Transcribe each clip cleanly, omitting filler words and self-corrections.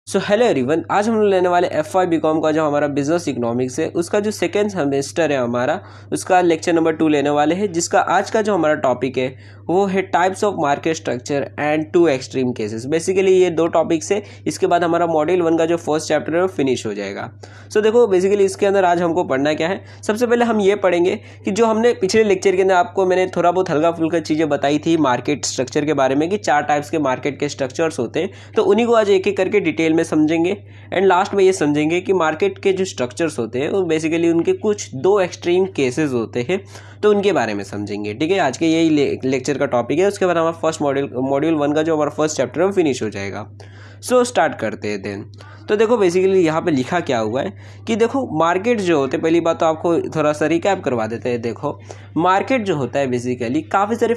So hello everyone, आज हम लोग लेने वाले FY BCom का जो हमारा बिजनेस इकोनॉमिक्स है उसका जो सेकेंड सेमेस्टर है हमारा उसका लेक्चर नंबर 2 लेने वाले हैं, जिसका आज का जो हमारा टॉपिक है वो है types of market structure and 2 extreme cases. Basically ये 2 टॉपिक्स है। इसके बाद हमारा मॉड्यूल 1 का जो फर्स्ट चैप्टर है वो फिनिश हो जाएगा। सो देखो बेसिकली इसके अंदर आज हमको पढ़ना क्या है। सबसे पहले हम ये पढ़ेंगे कि जो हमने पिछले लेक्चर के अंदर आपको मैंने थोड़ा बहुत हल्का फुल्का चीज़ें बताई थी मार्केट स्ट्रक्चर के बारे में कि 4 टाइप्स के मार्केट के स्ट्रक्चर्स होते हैं, तो उन्हीं को आज एक एक करके डिटेल में समझेंगे। एंड लास्ट में ये समझेंगे कि मार्केट के जो स्ट्रक्चर्स होते हैं वो बेसिकली उनके कुछ 2 एक्सट्रीम केसेस होते हैं, तो उनके बारे में समझेंगे। ठीक है, आज के यही लेक्चर का टॉपिक है। उसके बाद हमारा फर्स्ट मॉड्यूल 1 का जो हमारा फर्स्ट चैप्टर है वो फिनिश हो जाएगा। सो स्टार्ट करते हैं देन। तो देखो बेसिकली यहाँ पे लिखा क्या हुआ है कि देखो मार्केट जो होते हैं, पहली बात तो आपको थोड़ा सा रिकैप करवा देते हैं। देखो मार्केट जो होता है बेसिकली काफ़ी सारे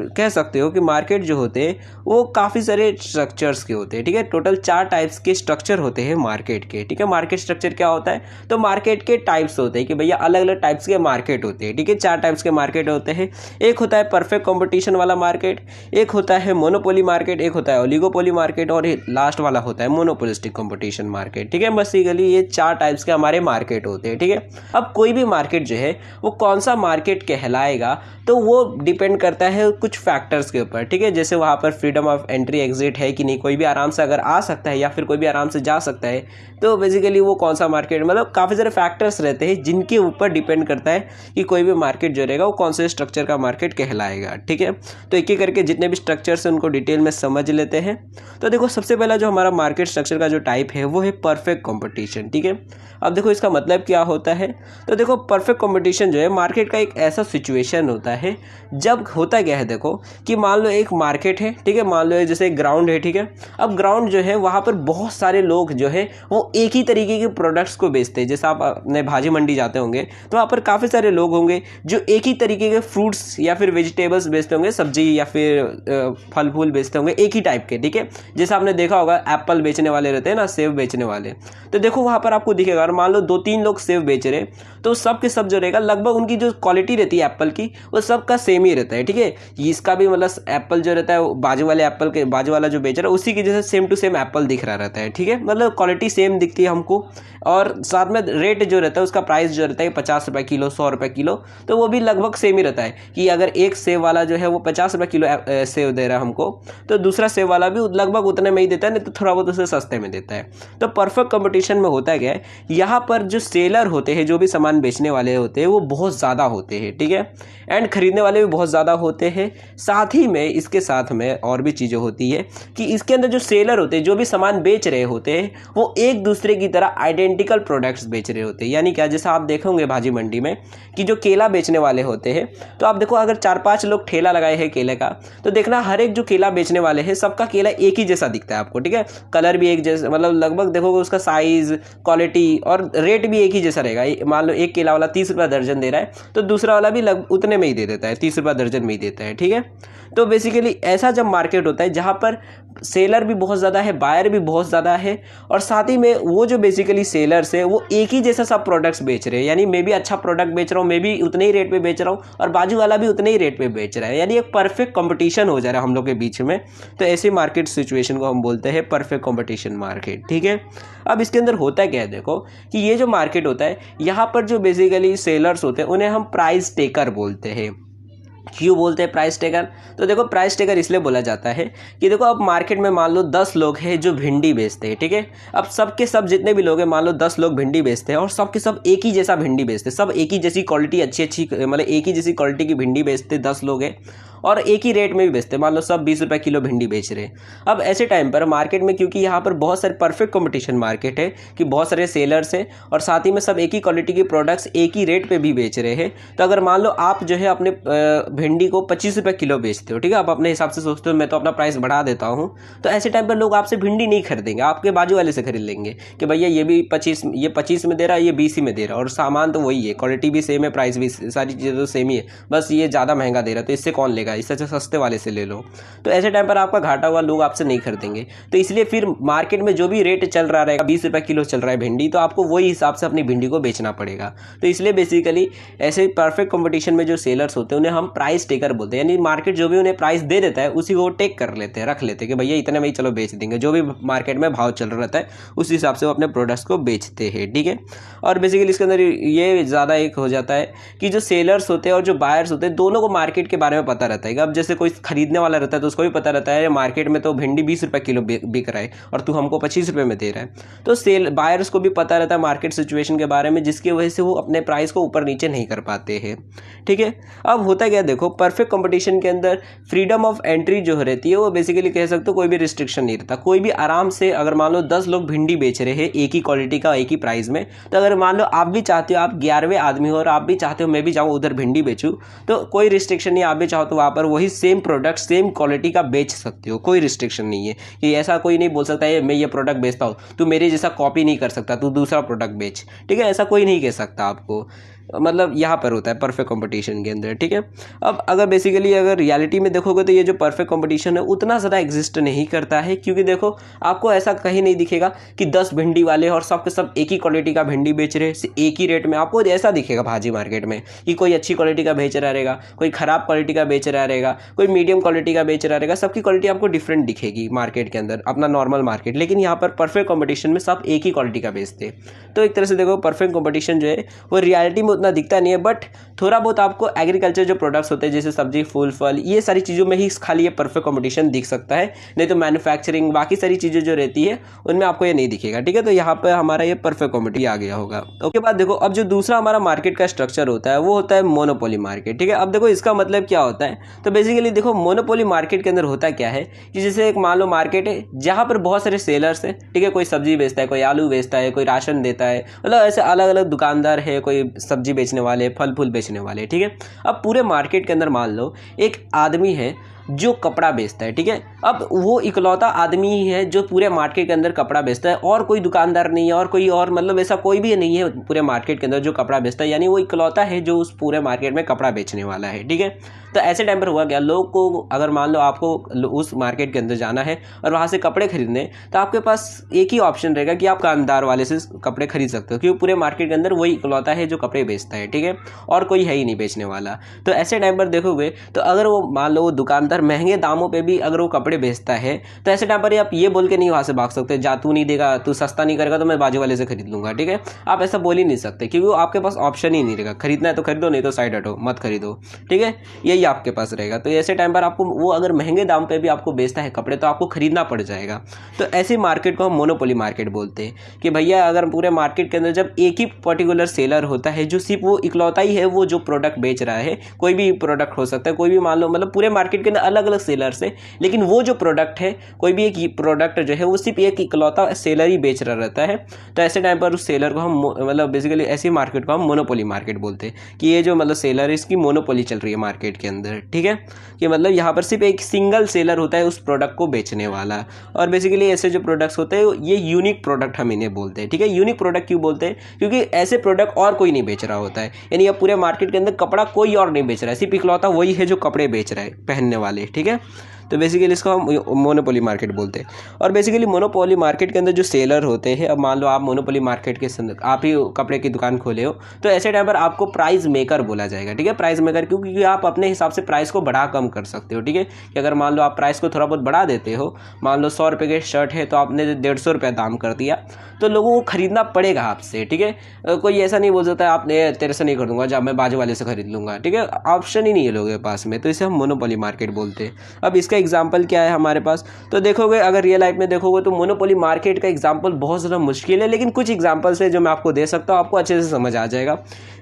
कह सकते हो कि मार्केट जो होते हैं वो काफ़ी सारे स्ट्रक्चर्स के होते हैं। ठीक है, टोटल 4 टाइप्स के स्ट्रक्चर होते हैं मार्केट के। ठीक है, मार्केट स्ट्रक्चर क्या होता है, तो मार्केट के टाइप्स होते हैं कि भैया अलग अलग टाइप्स के मार्केट होते हैं। ठीक है, 4 टाइप्स के मार्केट होते हैं। एक होता है परफेक्ट कॉम्पिटिशन वाला मार्केट, एक होता है मोनोपोली मार्केट, एक होता है ओलिगोपोली मार्केट और लास्ट वाला होता है मोनोपोलिस्टिक कॉम्पिटिशन मार्केट। ठीक है, बेसिकली ये 4 टाइप्स के हमारे मार्केट होते हैं। ठीक है, अब कोई भी मार्केट जो है वो कौन सा मार्केट कहलाएगा तो वो डिपेंड करता है कुछ फैक्टर्स के ऊपर। ठीक है, जैसे वहाँ पर फ्रीडम ऑफ एंट्री एग्जिट है कि नहीं, कोई भी आराम से अगर आ सकता है या फिर कोई भी आराम से जा सकता है, तो बेसिकली वो कौन सा मार्केट, मतलब काफ़ी सारे फैक्टर्स रहते हैं जिनके ऊपर डिपेंड करता है कि कोई भी मार्केट जो रहेगा वो कौन से स्ट्रक्चर का मार्केट कहलाएगा। ठीक है, तो एक एक करके जितने भी स्ट्रक्चर्स हैं उनको डिटेल में समझ लेते हैं। तो देखो सबसे पहला जो हमारा मार्केट स्ट्रक्चर का जो टाइप है वो है परफेक्ट कॉम्पिटिशन। ठीक है, अब देखो इसका मतलब क्या होता है। तो देखो परफेक्ट कॉम्पिटिशन जो है मार्केट का एक ऐसा सिचुएशन होता है जब होता क्या है, देखो कि मान लो एक मार्केट है। ठीक है, मान लो जैसे एक ग्राउंड है। ठीक है, अब ग्राउंड जो है वहाँ पर बहुत सारे लोग जो है वो एक ही तरीके के प्रोडक्ट्स को बेचते हैं। जैसे आप अपने भाजी मंडी जाते होंगे तो वहाँ पर काफ़ी सारे लोग होंगे जो एक ही तरीके के फ्रूट्स या फिर वेजिटेबल्स बेचते होंगे, सब्जी या फिर फल फूल बेचते होंगे एक ही टाइप के। ठीक है, जैसे आपने देखा होगा एप्पल बेचने वाले रहते हैं ना, सेब बेचने वाले, तो देखो वहाँ पर आपको दिखेगा मान लो 2-3 लोग सेब बेच रहे तो सब के सब जो रहेगा लगभग उनकी जो क्वालिटी रहती है एप्पल की वो सब का सेम ही रहता है। ठीक है, इसका भी मतलब एप्पल जो रहता है बाजू वाले एप्पल के बाजू वाला जो बेच रहा है उसी की जैसे सेम टू सेम एप्पल दिख रहा रहता है। ठीक है, मतलब क्वालिटी सेम दिखती है हमको, और साथ में रेट जो रहता है उसका प्राइस जो रहता है 50 रुपये किलो, 100 रुपये किलो, तो वो भी लगभग सेम ही रहता है कि अगर एक सेब वाला जो है वो 50 रुपये किलो सेब दे रहा है हमको, तो दूसरा सेब वाला भी लगभग उतने में ही देता है, नहीं तो थोड़ा बहुत उसे सस्ते में देता है। तो परफेक्ट कंपटीशन में होता क्या है, यहाँ पर जो सेलर होते हैं, जो भी सामान बेचने वाले होते हैं वो बहुत ज़्यादा होते हैं। ठीक है, एंड खरीदने वाले भी बहुत ज़्यादा होते हैं। साथ ही में इसके साथ में और भी चीज़ें होती है कि इसके अंदर जो सेलर होते हैं, जो भी सामान बेच रहे होते हैं, वो एक दूसरे की तरह आइडेंटिकल प्रोडक्ट्स बेच रहे होते हैं। यानी क्या, जैसे आप देखोगे भाजी मंडी में कि जो केला बेचने वाले होते हैं, तो आप देखो अगर 4-5 लोग ठेला लगाए हैं केले का, तो देखना हर एक जो केला बेचने वाले हैं सबका केला एक ही जैसा दिखता है आपको। ठीक है, कलर भी एक जैसा, मतलब लगभग देखोगे उसका साइज, क्वालिटी और रेट भी एक ही जैसा रहेगा। मान लो एक केला वाला 30 रुपये दर्जन दे रहा है तो दूसरा वाला भी उतने में ही दे देता है, 30 रुपये दर्जन में ही देता है। ठीक है, तो बेसिकली ऐसा जब मार्केट होता है जहाँ पर सेलर भी बहुत ज़्यादा है, बायर भी बहुत ज़्यादा है, और साथ ही में वो जो बेसिकली सेलर्स है वो एक ही जैसा सब प्रोडक्ट्स बेच रहे हैं, यानी मैं भी अच्छा प्रोडक्ट बेच रहा हूँ, मैं भी उतने ही रेट पे बेच रहा हूँ और बाजू वाला भी उतने ही रेट पे बेच रहा है, यानी एक परफेक्ट कंपटीशन हो जा रहा है हम लोग के बीच में। तो ऐसे मार्केट सिचुएशन को हम बोलते हैं परफेक्ट कंपटीशन मार्केट। ठीक है, अब इसके अंदर होता क्या है, देखो कि ये जो मार्केट होता है यहाँ पर जो बेसिकली सेलर्स होते हैं उन्हें हम प्राइस टेकर बोलते हैं। क्यों बोलते हैं प्राइस टेकर, तो देखो प्राइस टेकर इसलिए बोला जाता है कि देखो अब मार्केट में मान लो 10 लोग हैं जो भिंडी बेचते हैं। ठीक है, अब सबके सब जितने भी लोग हैं, मान लो 10 लोग भिंडी बेचते हैं और सबके सब एक ही जैसा भिंडी बेचते हैं, सब एक ही जैसी क्वालिटी अच्छी मतलब एक ही जैसी क्वालिटी की भिंडी बेचते हैं, 10 लोग हैं और एक ही रेट में भी बेचते हैं, मान लो सब 20 रुपये किलो भिंडी बेच रहे हैं। अब ऐसे टाइम पर मार्केट में, क्योंकि यहाँ पर बहुत सारे परफेक्ट कंपटीशन मार्केट है कि बहुत सारे सेलर्स हैं और साथ ही में सब एक ही क्वालिटी के प्रोडक्ट्स एक ही रेट पे भी बेच रहे हैं, तो अगर मान लो आप जो है अपने भिंडी को 25 रुपये किलो बेचते हो, ठीक है, आप अपने हिसाब से सोचते हो मैं तो अपना प्राइस बढ़ा देता हूँ, तो ऐसे टाइम पर लोग आपसे भिंडी नहीं खरीदेंगे, आपके बाजू वाले से खरीद लेंगे कि भैया ये भी 25 में दे रहा है, ये 20 ही में दे रहा है और सामान तो वही है, क्वालिटी भी सेम है, प्राइस भी, सारी चीज़ें तो सेम ही है, बस ये ज़्यादा महंगा दे रहा है तो इससे कौन लेगा मिलेगा, इससे अच्छा सस्ते वाले से ले लो। तो ऐसे टाइम पर आपका घाटा हुआ, लोग आपसे नहीं खरीदेंगे। तो इसलिए फिर मार्केट में जो भी रेट चल रहा रहेगा, 20 रुपये किलो चल रहा है भिंडी, तो आपको वही हिसाब से अपनी भिंडी को बेचना पड़ेगा। तो इसलिए बेसिकली ऐसे परफेक्ट कंपटीशन में जो सेलर्स होते हैं उन्हें हम प्राइस टेकर बोलते हैं, यानी मार्केट जो भी उन्हें प्राइस दे देता है उसी को वो टेक कर लेते हैं, रख लेते हैं कि भैया इतने में ही चलो बेच देंगे। जो भी मार्केट में भाव चल रहा रहता है उस हिसाब से वो अपने प्रोडक्ट्स को बेचते हैं, ठीक है। और बेसिकली इसके अंदर ये ज़्यादा एक हो जाता है कि जो सेलर्स होते हैं और जो बायर्स होते हैं दोनों को मार्केट के बारे में पता रहता है। अब जैसे कोई खरीदने वाला रहता है तो उसको भी पता रहता है मार्केट में तो भिंडी 20 रुपये किलो बिक रहा है और तू हमको 25 रुपये में दे रहा है। तो बायर्स को भी पता रहता है मार्केट सिचुएशन के बारे में, जिसकी वजह से वो अपने प्राइस को ऊपर नीचे नहीं कर पाते हैं, ठीक है। अब होता क्या, देखो परफेक्ट कंपटीशन के अंदर फ्रीडम ऑफ एंट्री जो रहती है वो बेसिकली कह सकते हो कोई भी रिस्ट्रिक्शन नहीं रहता। कोई भी आराम से, अगर मान लो 10 लोग भिंडी बेच रहे हैं एक ही क्वालिटी का एक ही प्राइस में, तो अगर मान लो आप भी चाहते हो, आप 11वें आदमी हो और आप भी चाहते हो मैं भी जाऊँ उधर भिंडी बेचूँ, तो कोई रिस्ट्रिक्शन नहीं। आप भी चाहो तो वहाँ पर वही सेम प्रोडक्ट सेम क्वालिटी का बेच सकते हो, कोई रिस्ट्रिक्शन नहीं है। कि ऐसा कोई नहीं बोल सकता है मैं ये प्रोडक्ट बेचता हूँ, तू मेरे जैसा कॉपी नहीं कर सकता, तू दूसरा प्रोडक्ट बेच, ठीक है। ऐसा कोई नहीं कह सकता आपको, मतलब यहाँ पर होता है परफेक्ट कंपटीशन के अंदर, ठीक है। अब अगर बेसिकली अगर रियलिटी में देखोगे तो ये जो परफेक्ट कंपटीशन है उतना ज़्यादा एग्जिस्ट नहीं करता है, क्योंकि देखो आपको ऐसा कहीं नहीं दिखेगा कि 10 भिंडी वाले और सब के सब एक ही क्वालिटी का भिंडी बेच रहे हैं एक ही रेट में। आपको ऐसा दिखेगा भाजी मार्केट में कि कोई अच्छी क्वालिटी का बेच रहा रहेगा, कोई ख़राब क्वालिटी का बेच रहा रहेगा, कोई मीडियम क्वालिटी का बेच रहा रहेगा, सबकी क्वालिटी आपको डिफरेंट दिखेगी मार्केट के अंदर, अपना नॉर्मल मार्केट। लेकिन यहाँ पर परफेक्ट कंपटीशन में सब एक ही क्वालिटी का बेचते हैं। तो एक तरह से देखो परफेक्ट कंपटीशन जो है वो रियलिटी में उतना दिखता नहीं है, बट थोड़ा बहुत आपको एग्रीकल्चर जो प्रोडक्ट्स होते हैं जैसे सब्जी फूल फल ये सारी चीज़ों में ही खाली ये परफेक्ट कंपटीशन दिख सकता है, नहीं तो मैन्युफैक्चरिंग बाकी सारी चीज़ें जो रहती है उनमें आपको ये नहीं दिखेगा, ठीक है। तो यहाँ पर हमारा ये परफेक्ट कंपटीशन आ गया होगा। उसके बाद देखो अब जो दूसरा हमारा मार्केट का स्ट्रक्चर होता है वो होता है मोनोपोली मार्केट, ठीक है। अब देखो इसका मतलब क्या होता है, तो बेसिकली देखो मोनोपोली मार्केट के अंदर होता क्या है कि जैसे एक मान लो मार्केट है जहाँ पर बहुत सारे सेलर्स हैं, ठीक है। कोई सब्जी बेचता है, कोई आलू बेचता है, कोई राशन देता है, मतलब ऐसे अलग अलग दुकानदार है, कोई सब्जी बेचने वाले, फल फूल बेचने वाले, ठीक है। अब पूरे मार्केट के अंदर मान लो एक आदमी है जो कपड़ा बेचता है, ठीक है। अब वो इकलौता आदमी ही है जो पूरे मार्केट के अंदर कपड़ा बेचता है, और कोई दुकानदार नहीं है और कोई और मतलब ऐसा कोई भी नहीं है पूरे मार्केट के अंदर जो कपड़ा बेचता है, यानी वो इकलौता है जो उस पूरे मार्केट में कपड़ा बेचने वाला है, ठीक है। तो ऐसे टाइम पर हुआ क्या, लोग को अगर मान लो आपको उस मार्केट के अंदर जाना है और वहाँ से कपड़े खरीदने, तो आपके पास एक ही ऑप्शन रहेगा कि आप दुकानदार वाले से कपड़े खरीद सकते हो, क्योंकि पूरे मार्केट के अंदर वही इकलौता है जो कपड़े बेचता है, ठीक है, और कोई है ही नहीं बेचने वाला। तो ऐसे टाइम पर देखोगे तो अगर वो मान लो वो दुकानदार महंगे दामों पे भी अगर वो कपड़े बेचता है, तो ऐसे टाइम पर आप ये बोल के नहीं वहाँ से भाग सकते, जा तू नहीं देगा, तू सस्ता नहीं करेगा तो मैं बाजू वाले से खरीद लूंगा, ठीक है। आप ऐसा बोल ही नहीं सकते, क्योंकि वो आपके पास ऑप्शन ही नहीं रहेगा, खरीदना है तो खरीदो, नहीं तो साइड हटो, मत खरीदो, ठीक है, यही आपके पास रहेगा। तो ऐसे टाइम पर आपको वो अगर महंगे दाम पे भी आपको बेचता है कपड़े तो आपको खरीदना पड़ जाएगा। तो ऐसी मार्केट को हम मोनोपोली मार्केट बोलते हैं कि भैया अगर पूरे मार्केट के अंदर जब एक ही पर्टिकुलर सेलर होता है जो सिर्फ वो इकलौता ही है वो जो प्रोडक्ट बेच रहा है, कोई भी प्रोडक्ट हो सकता है, कोई भी मान लो मतलब पूरे मार्केट के अंदर अलग अलग सेलर्स है, लेकिन वो जो प्रोडक्ट है कोई भी एक प्रोडक्ट जो है वो सिर्फ एक इकलौता सेलर ही बेच रहा रहता है। तो ऐसे टाइम पर उस सेलर को हम मतलब बेसिकली ऐसी मार्केट को हम मोनोपोली मार्केट बोलते हैं कि ये जो मतलब सेलर है इसकी मोनोपोली चल रही है मार्केट के अंदर, ठीक है। कि मतलब यहाँ पर सिर्फ एक सिंगल सेलर होता है उस प्रोडक्ट को बेचने वाला। और बेसिकली ऐसे जो प्रोडक्ट्स होते हैं ये यूनिक प्रोडक्ट हम इन्हें बोलते हैं, ठीक है। यूनिक प्रोडक्ट क्यों बोलते हैं, क्योंकि ऐसे प्रोडक्ट और कोई नहीं बेच रहा होता है, यानी अब पूरे मार्केट के अंदर कपड़ा कोई और नहीं बेच रहा है, सिर्फ इकलौता वही है जो कपड़े बेच रहा है पहनने वाले, ठीक है। तो बेसिकली इसको हम मोनोपोली मार्केट बोलते हैं। और बेसिकली मोनोपोली मार्केट के अंदर जो सेलर होते हैं, अब मान लो आप मोनोपोली मार्केट के आप ही कपड़े की दुकान खोले हो, तो ऐसे टाइम पर आपको प्राइस मेकर बोला जाएगा, ठीक है। प्राइस मेकर क्यों, क्योंकि आप अपने हिसाब से प्राइस को बढ़ा कम कर सकते हो, ठीक है। कि अगर मान लो आप प्राइस को थोड़ा बहुत बढ़ा देते हो, मान लो 100 रुपये की शर्ट है तो आपने 150 रुपये दाम कर दिया, तो लोगों को खरीदना पड़ेगा आपसे, ठीक है। कोई ऐसा नहीं बोल सकता आपने तेरे से नहीं खरीदूंगा, जब मैं बाजू वाले से खरीद लूंगा, ठीक है। ऑप्शन ही नहीं है लोगों के पास में, तो इसे हम मोनोपोली मार्केट बोलते हैं। अब इसका एग्जाम्पल क्या है हमारे पास, तो देखोगे अगर रियल लाइफ में देखोगे तो मोनोपोली मार्केट का एग्जाम्पल बहुत ज़्यादा मुश्किल है, लेकिन कुछ एग्जाम्पल्स है जो मैं आपको दे सकता हूँ, आपको अच्छे से समझ आ जाएगा।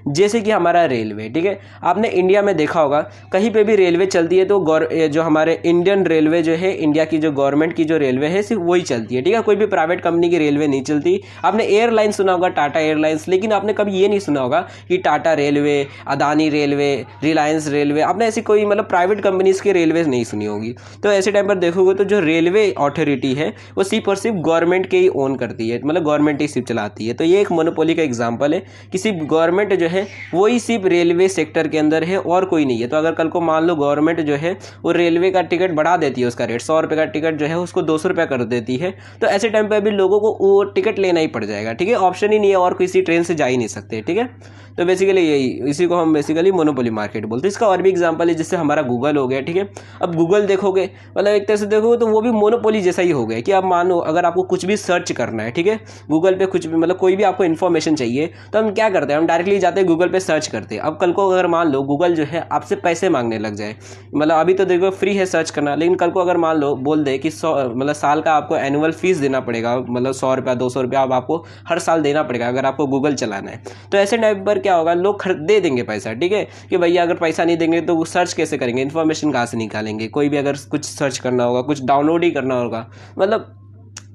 जैसे कि हमारा रेलवे, ठीक है। आपने इंडिया में देखा होगा कहीं पे भी रेलवे चलती है तो जो हमारे इंडियन रेलवे जो है, इंडिया की जो गवर्नमेंट की जो रेलवे है सिर्फ वही चलती है, ठीक है। कोई भी प्राइवेट कंपनी की रेलवे नहीं चलती। आपने एयरलाइन सुना होगा टाटा एयरलाइंस, लेकिन आपने कभी ये नहीं सुना होगा कि Tata railway, Adani railway, Reliance railway, आपने ऐसी कोई मतलब प्राइवेट कंपनीज की रेलवे नहीं सुनी होगी। तो ऐसे टाइम पर देखोगे तो जो रेलवे अथॉरिटी है वो सिर्फ और सिर्फ गवर्नमेंट के ही ओन करती है, मतलब गवर्नमेंट ही सिर्फ चलाती है। तो ये एक मोनोपोली का एग्जांपल है कि सिर्फ गवर्नमेंट जो है वही सिर्फ रेलवे सेक्टर के अंदर है और कोई नहीं है। तो अगर कल को मान लो गवर्नमेंट जो है वो रेलवे का टिकट बढ़ा देती है, उसका रेट 100 रुपये का टिकट जो है उसको 200 रुपये कर देती है, तो ऐसे टाइम पर भी लोगों को वो टिकट लेना ही पड़ जाएगा, ठीक है, ऑप्शन ही नहीं है और किसी ट्रेन से जा ही नहीं सकते, ठीक है। तो बेसिकली यही, इसी को हम बेसिकली मोनोपोली मार्केट बोलते हैं। इसका और भी एग्जांपल है, जिससे हमारा गूगल हो गया, ठीक है। अब गूगल देखोगे, मतलब एक तरह से देखोगे तो वो भी मोनोपोली जैसा ही हो गया कि अब मानो अगर आपको कुछ भी सर्च करना है, ठीक है, गूगल पे कुछ भी, मतलब कोई भी आपको इन्फॉर्मेशन चाहिए तो हम क्या करते हैं, हम डायरेक्टली जाते हैं गूगल पे सर्च करते हैं। अब कल को अगर मान लो गूगल जो है आपसे पैसे मांगने लग जाए, मतलब अभी तो देखो फ्री है सर्च करना, लेकिन कल को अगर मान लो बोल दे कि 100 मतलब साल का आपको एनुअल फीस देना पड़ेगा, मतलब 100 रुपया 200 रुपया अब आपको हर साल देना पड़ेगा अगर आपको गूगल चलाना है। तो ऐसे टाइम पर क्या होगा, लोग दे देंगे पैसा, ठीक है, कि भैया अगर पैसा नहीं देंगे तो वो सर्च कैसे करेंगे, इन्फॉर्मेशन कहाँ से निकालेंगे, कोई भी अगर कुछ सर्च करना होगा, कुछ डाउनलोड ही करना होगा, मतलब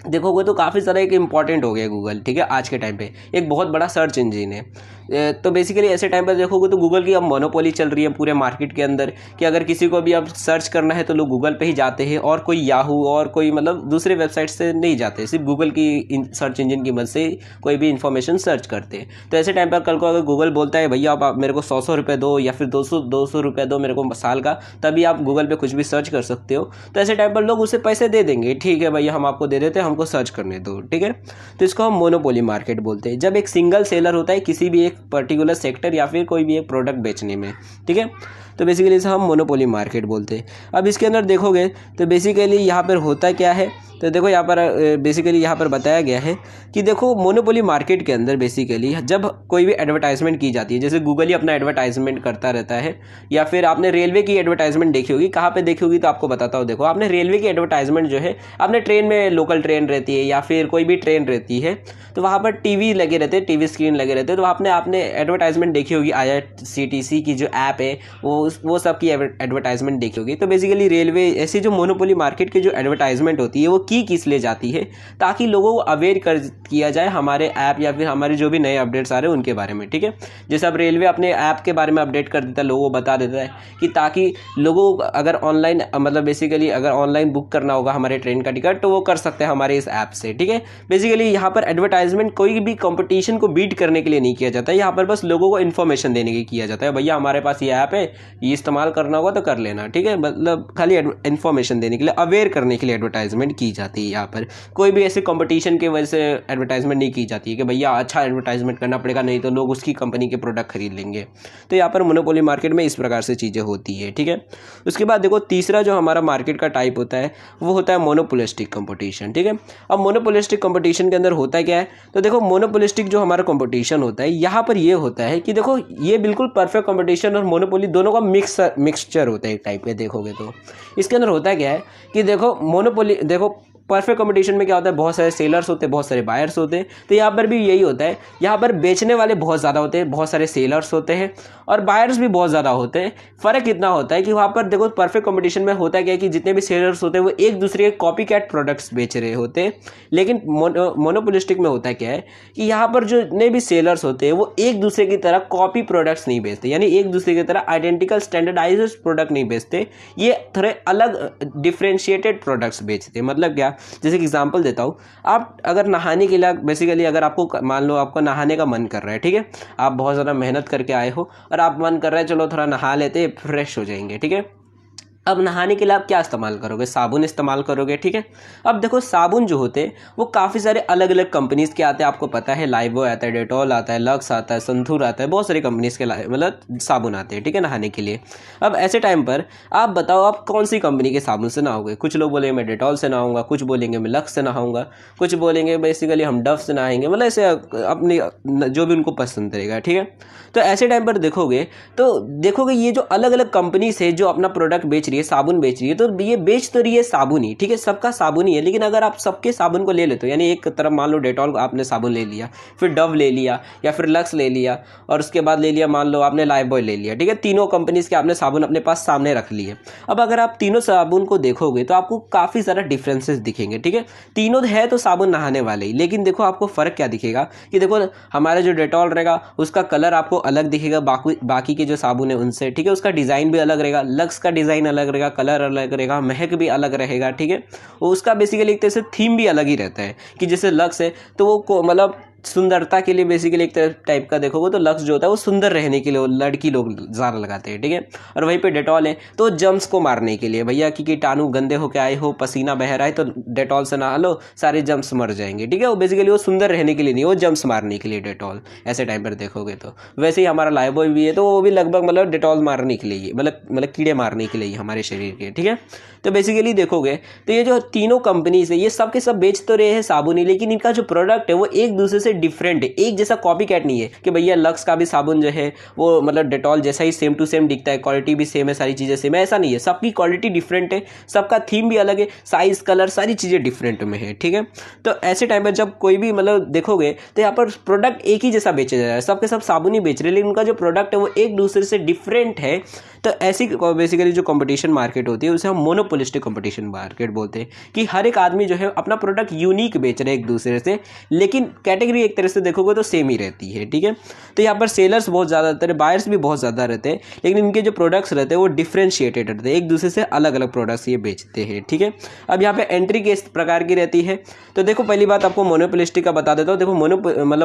देखोगे तो काफ़ी सारा एक इंपॉर्टेंट हो गया गूगल, ठीक है, आज के टाइम पे एक बहुत बड़ा सर्च इंजिन है। तो बेसिकली ऐसे टाइम पर देखोगे तो गूगल की अब मोनोपोली चल रही है पूरे मार्केट के अंदर, कि अगर किसी को भी अब सर्च करना है तो लोग गूगल पे ही जाते हैं और कोई याहू और कोई मतलब दूसरे वेबसाइट से नहीं जाते, सिर्फ गूगल की सर्च इंजन की मदद से कोई भी इन्फॉर्मेशन सर्च करते हैं। तो ऐसे टाइम पर कल को अगर गूगल बोलता है भैया आप मेरे को 100 रुपये दो या फिर 200 रुपये दो मेरे को साल का, तभी आप गूगल पे कुछ भी सर्च कर सकते हो। तो ऐसे टाइम पर लोग उसे पैसे दे देंगे, ठीक है भैया हम आपको दे देते हैं, हमको सर्च करने दो, ठीक है। तो इसको हम मोनोपोली मार्केट बोलते हैं, जब एक सिंगल सेलर होता है किसी भी एक पर्टिकुलर सेक्टर या फिर कोई भी एक प्रोडक्ट बेचने में, ठीक है। तो बेसिकली इसे हम मोनोपोली मार्केट बोलते हैं। अब इसके अंदर देखोगे तो बेसिकली यहाँ पर होता क्या है, तो देखो यहाँ पर बेसिकली यहाँ पर बताया गया है कि देखो मोनोपोली मार्केट के अंदर बेसिकली जब कोई भी एडवर्टाइजमेंट की जाती है, जैसे गूगल ही अपना एडवर्टाइजमेंट करता रहता है, या फिर आपने रेलवे की एडवर्टाइजमेंट देखी होगी, कहाँ पे देखी होगी तो आपको बताता हूँ। देखो आपने रेलवे की एडवर्टाइजमेंट जो है, आपने ट्रेन में, लोकल ट्रेन रहती है या फिर कोई भी ट्रेन रहती है, तो वहाँ पर टीवी लगे रहते हैं, टीवी स्क्रीन लगे रहते हैं, तो आपने एडवर्टाइजमेंट देखी होगी, IRCTC की जो ऐप है वो सब की एडवर्टाइजमेंट देखी होगी। तो बेसिकली रेलवे ऐसी जो मोनोपोली मार्केट की जो एडवर्टाइजमेंट होती है वो की किस लिए जाती है, ताकि लोगों को अवेयर किया जाए हमारे ऐप या फिर हमारे जो भी नए अपडेट्स आ रहे हैं उनके बारे में, ठीक है। जैसे अब रेलवे अपने ऐप के बारे में अपडेट कर देता है, लोगों को बता देता है कि ताकि लोगों को अगर ऑनलाइन, मतलब बेसिकली अगर ऑनलाइन बुक करना होगा हमारे ट्रेन का टिकट तो वो कर सकते हैं हमारे इस ऐप से, ठीक है। बेसिकली यहाँ पर एडवर्टाइजमेंट कोई भी कंपटीशन को बीट करने के लिए नहीं किया जाता है, यहाँ पर बस लोगों को इन्फॉर्मेशन देने के लिए किया जाता है, भैया हमारे पास ये ऐप है, ये इस्तेमाल करना होगा तो कर लेना, ठीक है, मतलब खाली इन्फॉर्मेशन देने के लिए, अवेयर करने के लिए एडवर्टाइजमेंट की जाती है। यहाँ पर कोई भी ऐसे कंपटीशन की वजह से एडवर्टाइजमेंट नहीं की जाती है कि भैया अच्छा एडवर्टाइजमेंट करना पड़ेगा, नहीं तो लोग उसकी कंपनी के प्रोडक्ट खरीद लेंगे। तो यहाँ पर मोनोपोली मार्केट में इस प्रकार से चीज़ें होती है, ठीक है। उसके बाद देखो तीसरा जो हमारा मार्केट का टाइप होता है वो होता है मोनोपोलिस्टिक कंपटीशन, ठीक है। अब मोनोपोलिस्टिक कंपटीशन के अंदर होता क्या है, तो देखो मोनोपोलिस्टिक जो हमारा कंपटीशन होता है यहाँ पर ये होता है कि देखो ये बिल्कुल परफेक्ट कंपटीशन और मोनोपोली दोनों का मिक्सचर होता है एक टाइप के। देखोगे तो इसके अंदर होता क्या है कि देखो मोनोपोली, देखो परफेक्ट कंपटीशन में क्या होता है, बहुत सारे सेलर्स होते हैं, बहुत सारे बायर्स होते हैं। तो यहाँ पर भी यही होता है, यहाँ पर बेचने वाले बहुत ज़्यादा होते हैं, बहुत सारे सेलर्स होते हैं और बायर्स भी बहुत ज़्यादा होते हैं। फ़र्क इतना होता है कि वहाँ पर देखो परफेक्ट कंपटीशन में होता क्या है कि जितने भी सेलर्स होते हैं वो एक दूसरे के कॉपी कैट प्रोडक्ट्स बेच रहे होते हैं, लेकिन मोनोपोलिस्टिक में होता क्या है कि यहाँ पर जो जितने भी सेलर्स होते हैं वो एक दूसरे की तरह कॉपी प्रोडक्ट्स नहीं बेचते, यानी एक दूसरे की तरह आइडेंटिकल स्टैंडर्डाइज्ड प्रोडक्ट नहीं बेचते, ये थोड़े अलग डिफ्रेंशिएटेड प्रोडक्ट्स बेचते हैं। मतलब क्या, जैसे कि एग्जांपल देता हूँ, आप अगर नहाने के लिए बेसिकली अगर आपको मान लो आपको नहाने का मन कर रहा है, ठीक है, आप बहुत ज़्यादा मेहनत करके आए हो और आप मन कर रहा है चलो थोड़ा नहा लेते, फ्रेश हो जाएंगे, ठीक है। अब नहाने के लिए आप क्या इस्तेमाल करोगे, साबुन इस्तेमाल करोगे, ठीक है। अब देखो साबुन जो होते हैं वो काफ़ी सारे अलग अलग कंपनीज़ के आते हैं, आपको पता है, लाइवबॉय आता है, डेटॉल आता है, लक्स आता है, संथूर आता है, बहुत सारी कंपनीज़ के मतलब साबुन आते हैं, ठीक है, नहाने के लिए। अब ऐसे टाइम पर आप बताओ आप कौन सी कंपनी के साबुन से नहाओगे। कुछ लोग बोलेंगे मैं डेटॉल से नहाऊंगा, कुछ बोलेंगे मैं लक्स से नहाऊंगा, कुछ बोलेंगे बेसिकली हम डव से नहाएंगे, मतलब ऐसे अपनी जो भी उनको पसंद रहेगा, ठीक है। तो ऐसे टाइम पर देखोगे ये जो अलग अलग कंपनीज है जो अपना प्रोडक्ट बेच रही है, साबुन बेच रही है, तो ये बेच तो रही है साबुन ही, ठीक है, सबका साबुन ही है। लेकिन अगर आप सबके साबुन को ले लेते हो, यानी एक तरफ मान लो डेटॉल आपने साबुन ले लिया, फिर डव ले लिया या फिर लक्स ले लिया और उसके बाद ले लिया मान लो आपने लाइफबॉय ले लिया, ठीक है, तीनों कंपनीज के आपने साबुन अपने पास सामने रख लिए। अब अगर आप तीनों साबुन को देखोगे तो आपको काफ़ी सारा डिफरेंसेस दिखेंगे, ठीक है। तीनों है तो साबुन नहाने वाले ही, लेकिन देखो आपको फ़र्क क्या दिखेगा कि देखो हमारा जो डेटॉल रहेगा उसका कलर आपको अलग दिखेगा बाकी के जो साबुन है उनसे, ठीक है, उसका डिज़ाइन भी अलग रहेगा, लक्स का डिज़ाइन अलग अलग रहेगा, कलर अलग रहेगा, महक भी अलग रहेगा, ठीक है। उसका बेसिकली एक तरह से थीम भी अलग ही रहता है कि जैसे लक्स है तो वो मतलब सुंदरता के लिए बेसिकली एक टाइप का देखोगे तो लक्स जो होता है वो सुंदर रहने के लिए लड़की लोग ज़्यादा लगाते हैं, ठीक है। और वहीं पे डेटॉल है तो जम्स को मारने के लिए, भैया कि कीटाणु गंदे होके आए हो, पसीना बह रहा है तो डेटॉल से नहा लो, सारे जम्स मर जाएंगे, ठीक है। वो बेसिकली वो सुंदर रहने के लिए नहीं, वो जम्स मारने के लिए डेटॉल, ऐसे टाइम पर देखोगे तो। वैसे ही हमारा लाइफबॉय भी है तो वो भी लगभग मतलब डेटॉल मारने के लिए, मतलब कीड़े मारने के लिए हमारे शरीर के, ठीक है। तो बेसिकली देखोगे तो ये जो तीनों कंपनीज है ये सब के सब बेच तो रहे हैं साबुन ही, लेकिन इनका जो प्रोडक्ट है वो एक दूसरे से डिफरेंट है, एक जैसा कॉपी कैट नहीं है कि भैया लक्स का भी साबुन जो है वो मतलब डेटॉल जैसा ही सेम टू सेम दिखता है, क्वालिटी भी सेम है, सारी चीज़ें सेम है, ऐसा नहीं है। सबकी क्वालिटी डिफरेंट है, सबका थीम भी अलग है, साइज कलर सारी चीज़ें डिफरेंट में है, ठीक है। तो ऐसे टाइम पर जब कोई भी मतलब देखोगे तो यहाँ पर प्रोडक्ट एक ही जैसा बेचा जा रहा है, सबके सब साबुन ही बेच रहे हैं, लेकिन उनका जो प्रोडक्ट है वो एक दूसरे से डिफरेंट है। तो ऐसी बेसिकली जो कंपटीशन मार्केट होती है उसे हम मोनोपोलिस्टिक कंपटीशन मार्केट बोलते हैं कि हर एक आदमी जो है अपना प्रोडक्ट यूनिक बेच रहे हैं एक दूसरे से, लेकिन कैटेगरी एक तरह से देखोगे तो सेम ही रहती है, ठीक है। तो यहाँ पर सेलर्स बहुत ज़्यादा रहते हैं, बायर्स भी बहुत ज़्यादा रहते हैं, लेकिन इनके जो प्रोडक्ट्स रहते हैं वो डिफ्रेंशिएटेड रहते हैं, एक दूसरे से अलग अलग प्रोडक्ट्स ये बेचते हैं, ठीक है। अब यहाँ पे एंट्री किस प्रकार की रहती है तो देखो पहली बात आपको मोनोपोलिस्टिक का बता देता हूँ। देखो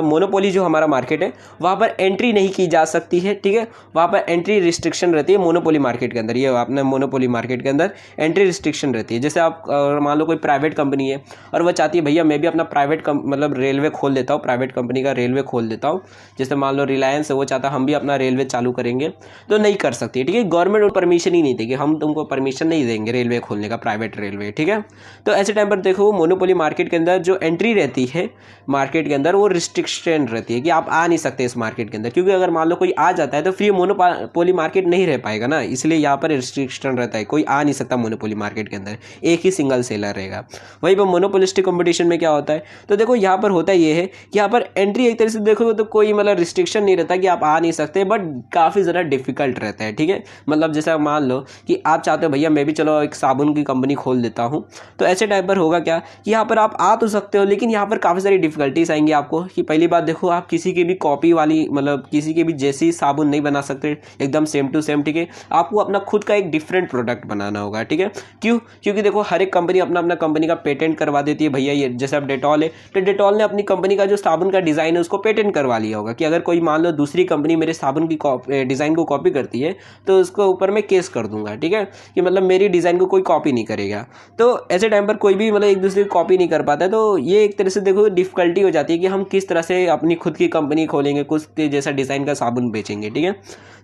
मोनोपोली जो हमारा मार्केट है वहाँ पर एंट्री नहीं की जा सकती है, ठीक है। वहाँ पर एंट्री रिस्ट्रिक्शन रहती है मोनोपोली मार्केट के अंदर, ये आपने मोनोपोली मार्केट के अंदर एंट्री रिस्ट्रिक्शन रहती है। जैसे आप मान लो कोई प्राइवेट कंपनी है और वह चाहती है भैया मैं भी अपना प्राइवेट मतलब रेलवे खोल देता हूँ, प्राइवेट कंपनी का रेलवे खोल देता हूँ, जैसे मान लो रिलायंस है वो चाहता हम भी अपना रेलवे चालू करेंगे, तो नहीं कर सकती, ठीक है। गवर्नमेंट परमिशन ही नहीं देगी, हम तुमको परमिशन नहीं देंगे रेलवे खोलने का, प्राइवेट रेलवे, ठीक है। तो ऐसे टाइम पर देखो मोनोपोली मार्केट के अंदर जो एंट्री रहती है मार्केट के अंदर वो रिस्ट्रिक्शन रहती है कि आप आ नहीं सकते इस मार्केट के अंदर, क्योंकि अगर मान लो कोई आ जाता है तो फिर मोनोपोली मार्केट नहीं रह पाएगा ना, इसलिए यहाँ पर रिस्ट्रिक्शन रहता है, कोई आ नहीं सकता मोनोपोली मार्केट के अंदर, एक ही सिंगल सेलर रहेगा। वहीं पर मोनोपोलिस्टिक कंपटीशन में क्या होता है तो देखो यहाँ पर होता ये है कि यहाँ पर एंट्री एक तरह से देखोगे तो कोई मतलब रिस्ट्रिक्शन नहीं रहता कि आप आ नहीं सकते, बट काफ़ी ज़्यादा डिफिकल्ट रहता है, ठीक है। मतलब जैसे मान लो कि आप चाहते हो भैया मैं भी चलो एक साबुन की कंपनी खोल देता हूँ, तो ऐसे टाइप पर होगा क्या कि यहाँ पर आप आ तो सकते हो, लेकिन यहाँ पर काफ़ी सारी डिफिकल्टीज आएंगी आपको। कि पहली बात देखो आप किसी की भी कॉपी वाली मतलब किसी के भी जैसी साबुन नहीं बना सकते एकदम सेम टू सेम, ठीक है। आपको अपना खुद का एक डिफरेंट प्रोडक्ट बनाना होगा, ठीक है। क्यों? क्योंकि देखो हर एक कंपनी अपना अपना कंपनी का पेटेंट करवा देती है, भैया ये जैसे अब डेटॉल है तो डेटॉल ने अपनी कंपनी का जो साबुन का डिज़ाइन है उसको पेटेंट करवा लिया होगा कि अगर कोई मान लो दूसरी कंपनी मेरे साबुन की डिज़ाइन को कॉपी करती है तो उसको ऊपर मैं केस कर दूंगा, ठीक है, कि मतलब मेरी डिज़ाइन को कोई कॉपी नहीं करेगा। तो ऐसे टाइम पर कोई भी मतलब एक दूसरे की कॉपी नहीं कर पाता है, तो ये एक तरह से देखो डिफिकल्टी हो जाती है कि हम किस तरह से अपनी खुद की कंपनी खोलेंगे, कुछ जैसा डिज़ाइन का साबुन बेचेंगे, ठीक है।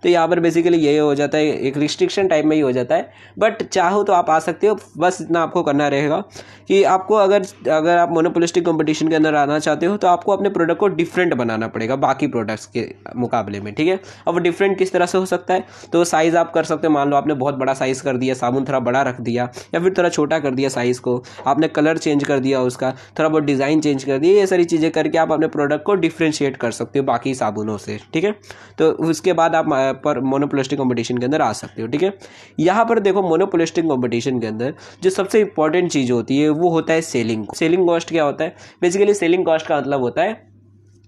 तो यहाँ पर बेसिकली यही हो जाता है, एक रिस्ट्रिक्शन टाइप में ही हो जाता है। बट चाहो तो आप आ सकते हो, बस इतना आपको करना रहेगा कि आपको अगर आप मोनोपोलिस्टिक कंपटीशन के अंदर आना चाहते हो तो आपको अपने प्रोडक्ट को डिफरेंट बनाना पड़ेगा बाकी प्रोडक्ट्स के मुकाबले में, ठीक है। अब वो डिफरेंट किस तरह से हो सकता है तो साइज़ आप कर सकते हो, मान लो आपने बहुत बड़ा साइज़ कर दिया, साबुन थोड़ा बड़ा रख दिया या फिर थोड़ा छोटा कर दिया साइज़ को, आपने कलर चेंज कर दिया उसका, थोड़ा बहुत डिज़ाइन चेंज कर दिया, ये सारी चीज़ें करके आप अपने प्रोडक्ट को डिफ्रेंशिएट कर सकते हो बाकी साबुनों से, ठीक है। तो उसके बाद आप पर मोनोपोलिस्टिक कंपटीशन के अंदर आ सकते हो, ठीक है। यहाँ पर देखो मोनोपोलिस्टिक कंपटीशन के अंदर जो सबसे इंपॉर्टेंट चीज़ होती है वो होता है सेलिंग कॉस्ट। क्या होता है बेसिकली सेलिंग कॉस्ट का मतलब होता है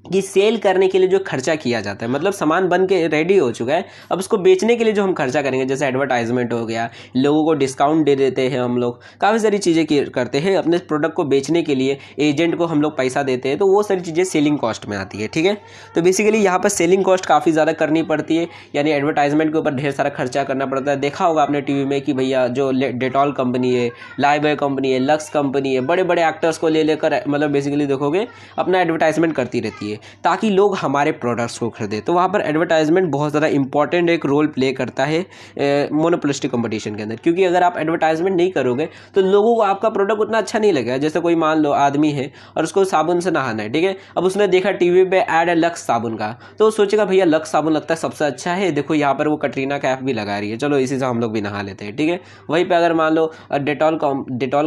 कि सेल करने के लिए जो खर्चा किया जाता है, मतलब सामान बन के रेडी हो चुका है, अब उसको बेचने के लिए जो हम खर्चा करेंगे, जैसे एडवर्टाइजमेंट हो गया, लोगों को डिस्काउंट दे देते हैं हम लोग, काफ़ी सारी चीज़ें करते हैं अपने प्रोडक्ट को बेचने के लिए, एजेंट को हम लोग पैसा देते हैं, तो वो सारी चीज़ें सेलिंग कॉस्ट में आती है, ठीक है। तो बेसिकली यहाँ पर सेलिंग कॉस्ट काफ़ी ज़्यादा करनी पड़ती है, यानी एडवर्टाइजमेंट के ऊपर ढेर सारा खर्चा करना पड़ता है। देखा होगा आपने टीवी में कि भैया जो डेटॉल कंपनी है, लाइफबॉय कंपनी है, लक्स कंपनी है, बड़े बड़े एक्टर्स को ले लेकर मतलब बेसिकली देखोगे अपना एडवर्टाइजमेंट करती रहती है ताकि लोग हमारे प्रोडक्ट्स को खरीदे। तो वहाँ पर एडवर्टाइजमेंट बहुत ज़्यादा इंपॉर्टेंट एक रोल प्ले करता है मोनोपोलिस्टिक कंपटीशन के अंदर, क्योंकि अगर आप एडवर्टाइजमेंट नहीं करोगे तो लोगों को आपका प्रोडक्ट उतना अच्छा नहीं लगेगा। जैसे कोई मान लो आदमी है और उसको साबुन से नहाना है, ठीक है, अब उसने देखा टीवी पे ऐड है लक्स साबुन का, तो वो सोचेगा भैया लक्स साबुन लगता है सबसे अच्छा है, देखो यहाँ पर वो कटरीना कैफ भी लगा रही है, चलो इसी से हम लोग भी नहा लेते हैं, ठीक है। वहीं पर अगर मान लो डेटॉल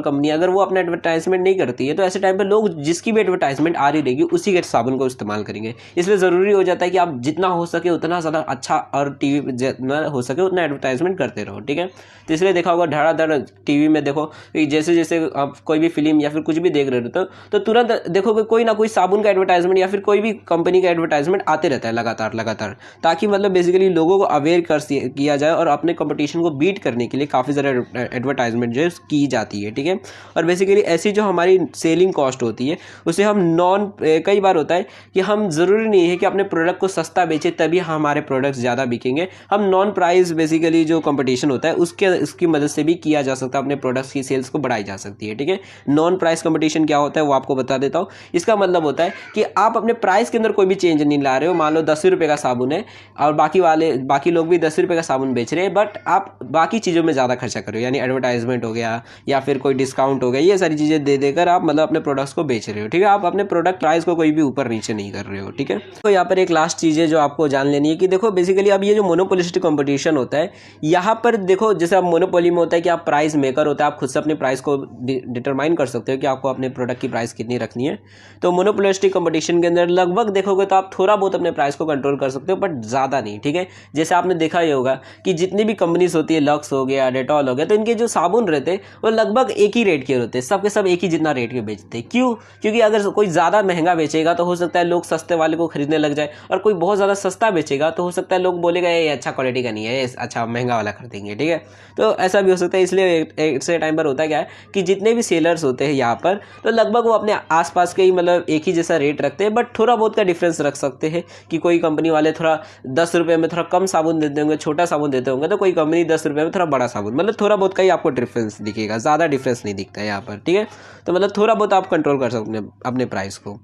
कंपनी अगर वो अपना एडवर्टाइजमेंट नहीं करती है तो ऐसे टाइम पर लोग जिसकी भी एडवर्टाइजमेंट आ रही रहेगी उसी के साबुन को इस्तेमाल करेंगे। इसलिए ज़रूरी हो जाता है कि आप जितना हो सके उतना ज़्यादा अच्छा और टीवी जितना हो सके उतना एडवर्टाइजमेंट करते रहो, ठीक है। तो इसलिए देखा होगा धड़ाधड़ टीवी में देखो कि जैसे जैसे आप कोई भी फिल्म या फिर कुछ भी देख रहे हो तो तुरंत देखोगे कोई ना कोई साबुन का एडवर्टाइजमेंट या फिर कोई भी कंपनी का एडवर्टाइजमेंट आते रहता है लगातार, ताकि मतलब बेसिकली लोगों को अवेयर किया जाए और अपने कंपटीशन को बीट करने के लिए काफ़ी ज़्यादा एडवर्टाइजमेंट जो है की जाती है, ठीक है। और बेसिकली ऐसी जो हमारी सेलिंग कॉस्ट होती है उसे हम कई बार होता है कि हम ज़रूरी नहीं है कि अपने प्रोडक्ट को सस्ता बेचें तभी हमारे प्रोडक्ट्स ज़्यादा बिकेंगे। हम नॉन प्राइस बेसिकली जो कंपटीशन होता है उसकी मदद से भी किया जा सकता है, अपने प्रोडक्ट्स की सेल्स को बढ़ाई जा सकती है, ठीक है। नॉन प्राइस कंपटीशन क्या होता है वो आपको बता देता हूँ। इसका मतलब होता है कि आप अपने प्राइस के अंदर कोई भी चेंज नहीं ला रहे हो। मान लो 10 रुपये का साबुन है और बाकी लोग भी 10 रुपये का साबुन बेच रहे हैं, बट आप बाकी चीज़ों में ज़्यादा खर्चा कर रहे हो, यानी एडवर्टाइजमेंट हो गया या फिर कोई डिस्काउंट हो गया, ये सारी चीज़ें दे देकर आप मतलब अपने प्रोडक्ट्स को बेच रहे हो, ठीक है। आप अपने प्रोडक्ट प्राइस को कोई भी ऊपर नीचे नहीं कर रहे हो, ठीक है। तो यहाँ पर एक लास्ट चीज़ है जो आपको जान लेनी है कि देखो बेसिकली अब ये जो मोनोपोलिस्टिक कंपटीशन होता है यहाँ पर देखो जैसे अब मोनोपोली में होता है कि आप प्राइस मेकर होता है, आप खुद से अपने प्राइस को डिटरमाइन कर सकते हो कि आपको अपने प्रोडक्ट की प्राइस कितनी रखनी है। तो मोनोपोलिस्टिक कंपटीशन के अंदर लगभग देखोगे तो आप थोड़ा बहुत अपने प्राइस को कंट्रोल कर सकते हो, बट ज़्यादा नहीं, ठीक है। जैसे आपने देखा ही होगा कि जितनी भी कंपनीज होती है, लक्स हो गया, डेटॉल हो गया, तो इनके जो साबुन रहते हैं वो लगभग एक ही रेट के होते हैं, सबके सब एक ही जितना रेट के बेचते हैं। क्यों? क्योंकि अगर कोई ज़्यादा महंगा बेचेगा तो हो सकता है लोग सस्ते वाले को खरीदने लग जाए, और कोई बहुत ज़्यादा सस्ता बेचेगा तो हो सकता है लोग बोलेगा ये अच्छा क्वालिटी का नहीं है, ये अच्छा महंगा वाला खरीदेंगे, ठीक है। तो ऐसा भी हो सकता है। इसलिए एक से टाइम पर होता क्या है कि जितने भी सेलर्स होते हैं यहाँ पर तो लगभग वो अपने आसपास के ही मतलब एक ही जैसा रेट रखते हैं, बट थोड़ा बहुत का डिफरेंस रख सकते हैं कि कोई कंपनी वाले थोड़ा 10 रुपये में थोड़ा कम साबुन देते होंगे, छोटा साबुन देते होंगे, तो कोई कंपनी 10 रुपये में थोड़ा बड़ा साबुन, मतलब थोड़ा बहुत का ही आपको डिफरेंस दिखेगा, ज़्यादा डिफरेंस नहीं दिखता है यहाँ पर, ठीक है। तो मतलब थोड़ा बहुत आप कंट्रोल कर सकते हैं अपने प्राइस को।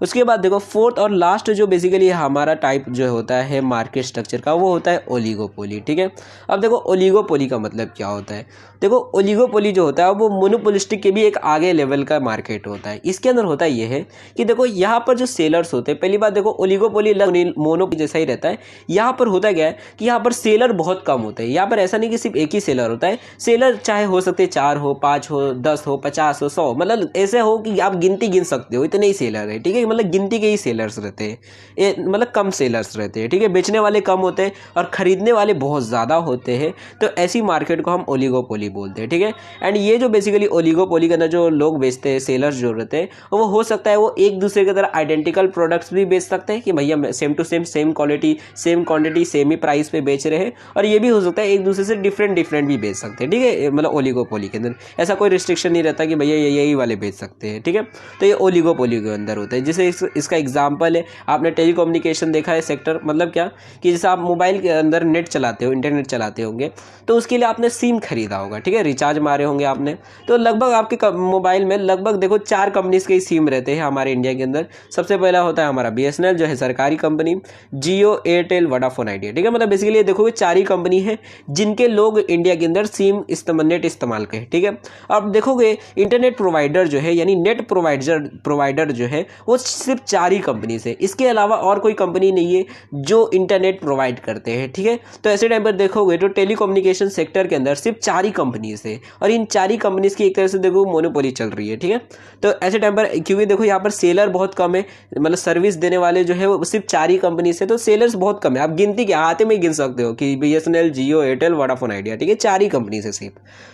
उसके बाद देखो फोर्थ और लास्ट जो बेसिकली हमारा टाइप जो होता है मार्केट स्ट्रक्चर का वो होता है ओलिगोपोली, ठीक है। अब देखो ओलिगोपोली का मतलब क्या होता है। देखो ओलिगोपोली जो होता है वो मोनोपोलिस्टिक के भी एक आगे लेवल का मार्केट होता है। इसके अंदर होता ये है कि देखो यहाँ पर जो सेलर्स होते हैं, पहली बात देखो ओलिगोपोली मोनो जैसा ही रहता है। यहाँ पर होता क्या है कि यहाँ पर सेलर बहुत कम होते हैं। यहाँ पर ऐसा नहीं कि सिर्फ एक ही सेलर होता है, सेलर चाहे हो सकते 4 हो, 5 हो, 10 हो, 50 हो, 100, मतलब ऐसे हो कि आप गिनती गिन सकते हो, इतने ही सेलर है, ठीक है। मतलब गिनती के ही सेलर्स रहते हैं, मतलब कम सेलर्स रहते हैं, ठीक है। बेचने वाले कम होते हैं और खरीदने वाले बहुत ज़्यादा होते हैं, तो ऐसी मार्केट को हम ओलिगोपोली बोलते हैं, ठीक है। एंड ये जो बेसिकली ओलिगोपोली के अंदर जो लोग बेचते हैं, सेलर्स जो रहते हैं, वो हो सकता है वो एक दूसरे की तरह आइडेंटिकल प्रोडक्ट्स भी बेच सकते हैं कि भैया same to same, same quality, same quantity, same ही प्राइस पे बेच रहे हैं, और ये भी हो सकता है एक दूसरे से डिफरेंट भी बेच सकते हैं, ठीक है। मतलब ओलिगोपोली के अंदर ऐसा कोई रिस्ट्रिक्शन नहीं रहता कि भैया यही वाले बेच सकते हैं, ठीक है। तो ये ओलिगोपोली के अंदर होता है। जैसे इसका एग्जाम्पल है, आपने टेलीकम्युनिकेशन देखा है सेक्टर, मतलब क्या कि जैसे आप मोबाइल के अंदर नेट चलाते हो, इंटरनेट चलाते होंगे, तो उसके लिए आपने सिम खरीदा होगा, ठीक है, रिचार्ज मारे होंगे आपने, तो लगभग आपके मोबाइल में लगभग देखो 4 कंपनीज के सिम रहते हैं हमारे इंडिया के अंदर। सबसे पहला होता है हमारा BSNL जो है सरकारी कंपनी, जियो, एयरटेल, वोडाफोन आइडिया, ठीक है। मतलब बेसिकली देखोगे 4 ही कंपनी है जिनके लोग इंडिया के अंदर सिम नेट इस्तेमाल करें, ठीक है। अब देखोगे इंटरनेट प्रोवाइडर जो है यानी नेट प्रोवाइडर जो है वो सिर्फ 4 ही कंपनी से, इसके अलावा और कोई कंपनी नहीं है जो इंटरनेट प्रोवाइड करते हैं, ठीक है। तो ऐसे टाइम पर देखोगे तो टेलीकम्युनिकेशन सेक्टर के अंदर सिर्फ 4 ही कंपनीज है, और इन 4 ही कंपनीज की एक तरह से देखो मोनोपोली चल रही है, ठीक है। तो ऐसे टाइम पर क्योंकि देखो यहाँ पर सेलर बहुत कम है, मतलब सर्विस देने वाले जो है वो सिर्फ 4 ही कंपनी से, तो सेलर्स बहुत कम है। आप गिनती के हाथ में गिन सकते हो कि BSNL, जियो, एयरटेल, वोडाफोन आइडिया, ठीक है, 4 ही कंपनी से सिर्फ,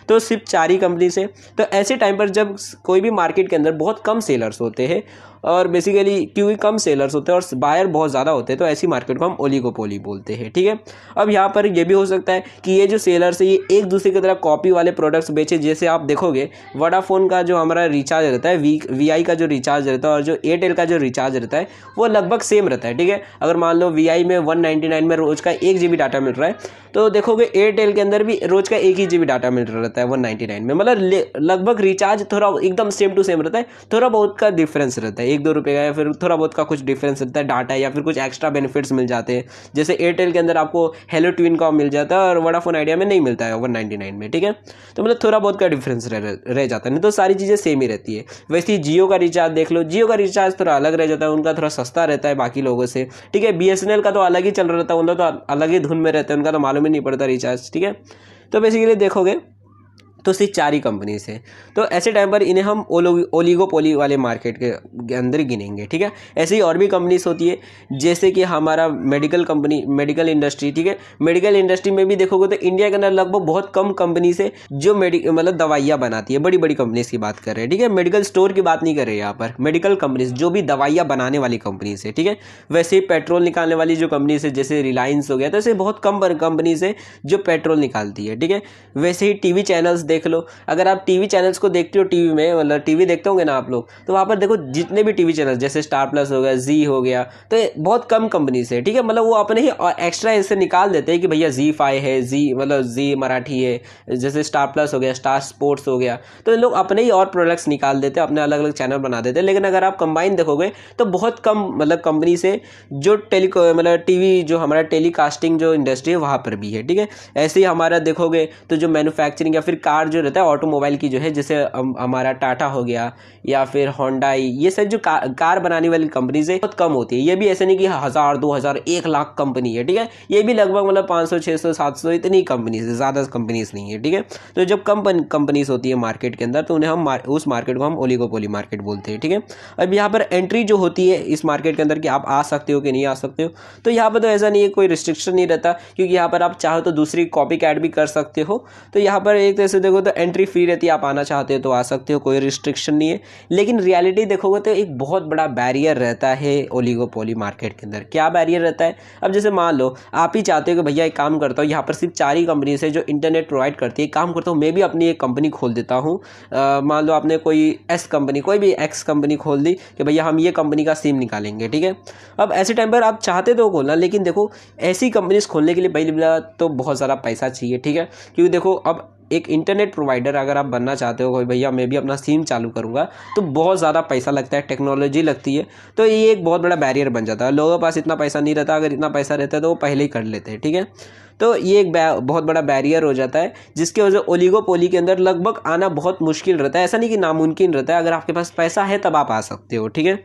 तो सिर्फ 4 ही कंपनी से। तो ऐसे टाइम पर जब कोई भी मार्केट के अंदर बहुत कम सेलर्स होते हैं और बेसिकली क्योंकि कम सेलर्स होते हैं और बायर बहुत ज़्यादा होते हैं, तो ऐसी मार्केट को हम ओलिगोपोली बोलते हैं, ठीक है। अब यहाँ पर ये भी हो सकता है कि ये जो सेलर्स है ये एक दूसरे की तरह कॉपी वाले प्रोडक्ट्स बेचे। जैसे आप देखोगे वोडाफोन का जो हमारा रिचार्ज रहता है, VI का जो रिचार्ज रहता है और जो एयरटेल का जो रिचार्ज रहता है वो लगभग सेम रहता है, ठीक है। अगर मान लो VI में 199 में रोज़ का 1 GB डाटा मिल रहा है, तो देखोगे एयरटेल के अंदर भी रोज़ का 1 ही GB डाटा मिल रहता है 199 में, मतलब लगभग रिचार्ज थोड़ा एकदम सेम टू सेम रहता है, थोड़ा बहुत का डिफरेंस रहता है, 1-2 रुपये का, या फिर थोड़ा बहुत का कुछ डिफरेंस रहता है डाटा, या फिर कुछ एक्स्ट्रा बेनिफिट्स मिल जाते हैं। जैसे एयरटेल के अंदर आपको हेलो ट्विन का मिल जाता है और वोडाफोन आइडिया में नहीं मिलता है 199 में, ठीक है। तो मतलब थोड़ा बहुत का डिफरेंस रह जाता है, नहीं तो सारी चीज़ें सेम ही रहती है। वैसे ही जियो का रिचार्ज देख लो, जियो का रिचार्ज थोड़ा अलग रह जाता है, उनका थोड़ा सस्ता रहता है बाकी लोगों से, ठीक है। BSNL का तो अलग ही चल रहा रहता है, उनका तो अलग ही धुन में रहता है, उनका तो मालूम ही नहीं पड़ता रिचार्ज, ठीक है। तो बेसिकली देखोगे तो सिर्फ 4 ही कंपनीज हैं। तो ऐसे टाइम पर इन्हें हम ओलिगोपोली वाले मार्केट के अंदर गिनेंगे, ठीक है। ऐसे ही और भी कंपनीज होती है, जैसे कि हमारा मेडिकल इंडस्ट्री, ठीक है। मेडिकल इंडस्ट्री में भी देखोगे तो इंडिया के अंदर लगभग बहुत कम कंपनीज है जो मतलब दवाइयाँ बनाती है, बड़ी बड़ी कंपनीज की बात कर रहे हैं, ठीक है। मेडिकल स्टोर की बात नहीं कर रहे यहाँ पर, मेडिकल कंपनीज जो भी दवाइयाँ बनाने वाली कंपनीज है, ठीक है। वैसे ही पेट्रोल निकालने वाली जो कंपनीज है, जैसे रिलायंस हो गया, तो ऐसे बहुत कम कंपनीज है जो पेट्रोल निकालती है, ठीक है। वैसे ही टीवी चैनल्स देख लो, अगर आप टीवी चैनल्स को देखते हो, टीवी में मतलब टीवी देखते होंगे ना आप लोग, तो वहाँ पर देखो जितने भी टीवी चैनल जैसे स्टार प्लस हो गया, जी हो गया, तो बहुत कम कंपनी से, ठीक है। मतलब वो अपने ही एक्स्ट्रा ऐसे निकाल देते हैं कि भैया जी5 है, जी मतलब जी मराठी है, जैसे स्टार प्लस हो गया, स्टार स्पोर्ट्स हो गया, तो इन लोग अपने ही और प्रोडक्ट्स निकाल देते हैं, अपने अलग अलग चैनल बना देते हैं। लेकिन अगर आप कंबाइन देखोगे तो बहुत कम मतलब कंपनी से जो मतलब टीवी जो हमारा टेलीकास्टिंग जो इंडस्ट्री है वहाँ पर भी है, ठीक है। ऐसे ही हमारा देखोगे तो जो मैन्युफैक्चरिंग या फिर कार जो रहता है ऑटोमोबाइल की जो है, जैसे हमारा टाटा हो गया या फिर होंडाई, ये सब जो कार बनाने वाली कंपनीज है बहुत कम होती है। ये भी ऐसे नहीं कि 1000 2000 1 लाख कंपनी है, ठीक है। ये भी लगभग मतलब 500 600 700 इतनी कंपनीज है, ज़्यादा कंपनीज नहीं है, ठीक है। तो जब कम कंपनीज होती है मार्केट के अंदर, तो उन्हें हम उस मार्केट को हम ओलिगोपोली मार्केट बोलते हैं, ठीक है। अब यहाँ पर एंट्री जो होती है इस मार्केट के अंदर कि आप आ सकते हो कि नहीं आ सकते हो, तो यहाँ पर तो ऐसा नहीं है, कोई रिस्ट्रिक्शन नहीं रहता, क्योंकि यहाँ पर आप चाहो तो दूसरी कॉपी कैट भी कर सकते हो। तो यहाँ पर एक तरह से देखो तो एंट्री फ्री रहती है, आप आना चाहते हो तो आ सकते हो, कोई रिस्ट्रिक्शन नहीं है। लेकिन रियलिटी देखोगे तो एक बहुत बड़ा बैरियर रहता है ओलिगोपोली मार्केट के अंदर। क्या बैरियर रहता है? अब जैसे मान लो आप ही चाहते हो कि भैया एक काम करता हूँ, यहाँ पर सिर्फ 4 ही कंपनी है जो इंटरनेट प्रोवाइड करती है, काम करता हूँ मैं भी अपनी एक कंपनी खोल देता हूँ। मान लो आपने कोई एस कंपनी, कोई भी एक्स कंपनी खोल दी कि भैया हम ये कंपनी का सिम निकालेंगे, ठीक है। अब ऐसे टाइम पर आप चाहते तो खोलना, लेकिन देखो ऐसी कंपनीज खोलने के लिए पहले तो बहुत ज़्यादा पैसा चाहिए, ठीक है। क्योंकि देखो अब एक इंटरनेट प्रोवाइडर अगर आप बनना चाहते हो, कोई भैया मैं भी अपना सिम चालू करूँगा, तो बहुत ज़्यादा पैसा लगता है, टेक्नोलॉजी लगती है, तो ये एक बहुत बड़ा बैरियर बन जाता है। लोगों के पास इतना पैसा नहीं रहता, अगर इतना पैसा रहता है तो वो पहले ही कर लेते हैं, ठीक है। तो ये एक बहुत बड़ा बैरियर हो जाता है, जिसकी वजह से ओलिगोपोली के अंदर लगभग आना बहुत मुश्किल रहता है। ऐसा नहीं कि नामुमकिन रहता है, अगर आपके पास पैसा है तब आप आ सकते हो, ठीक है।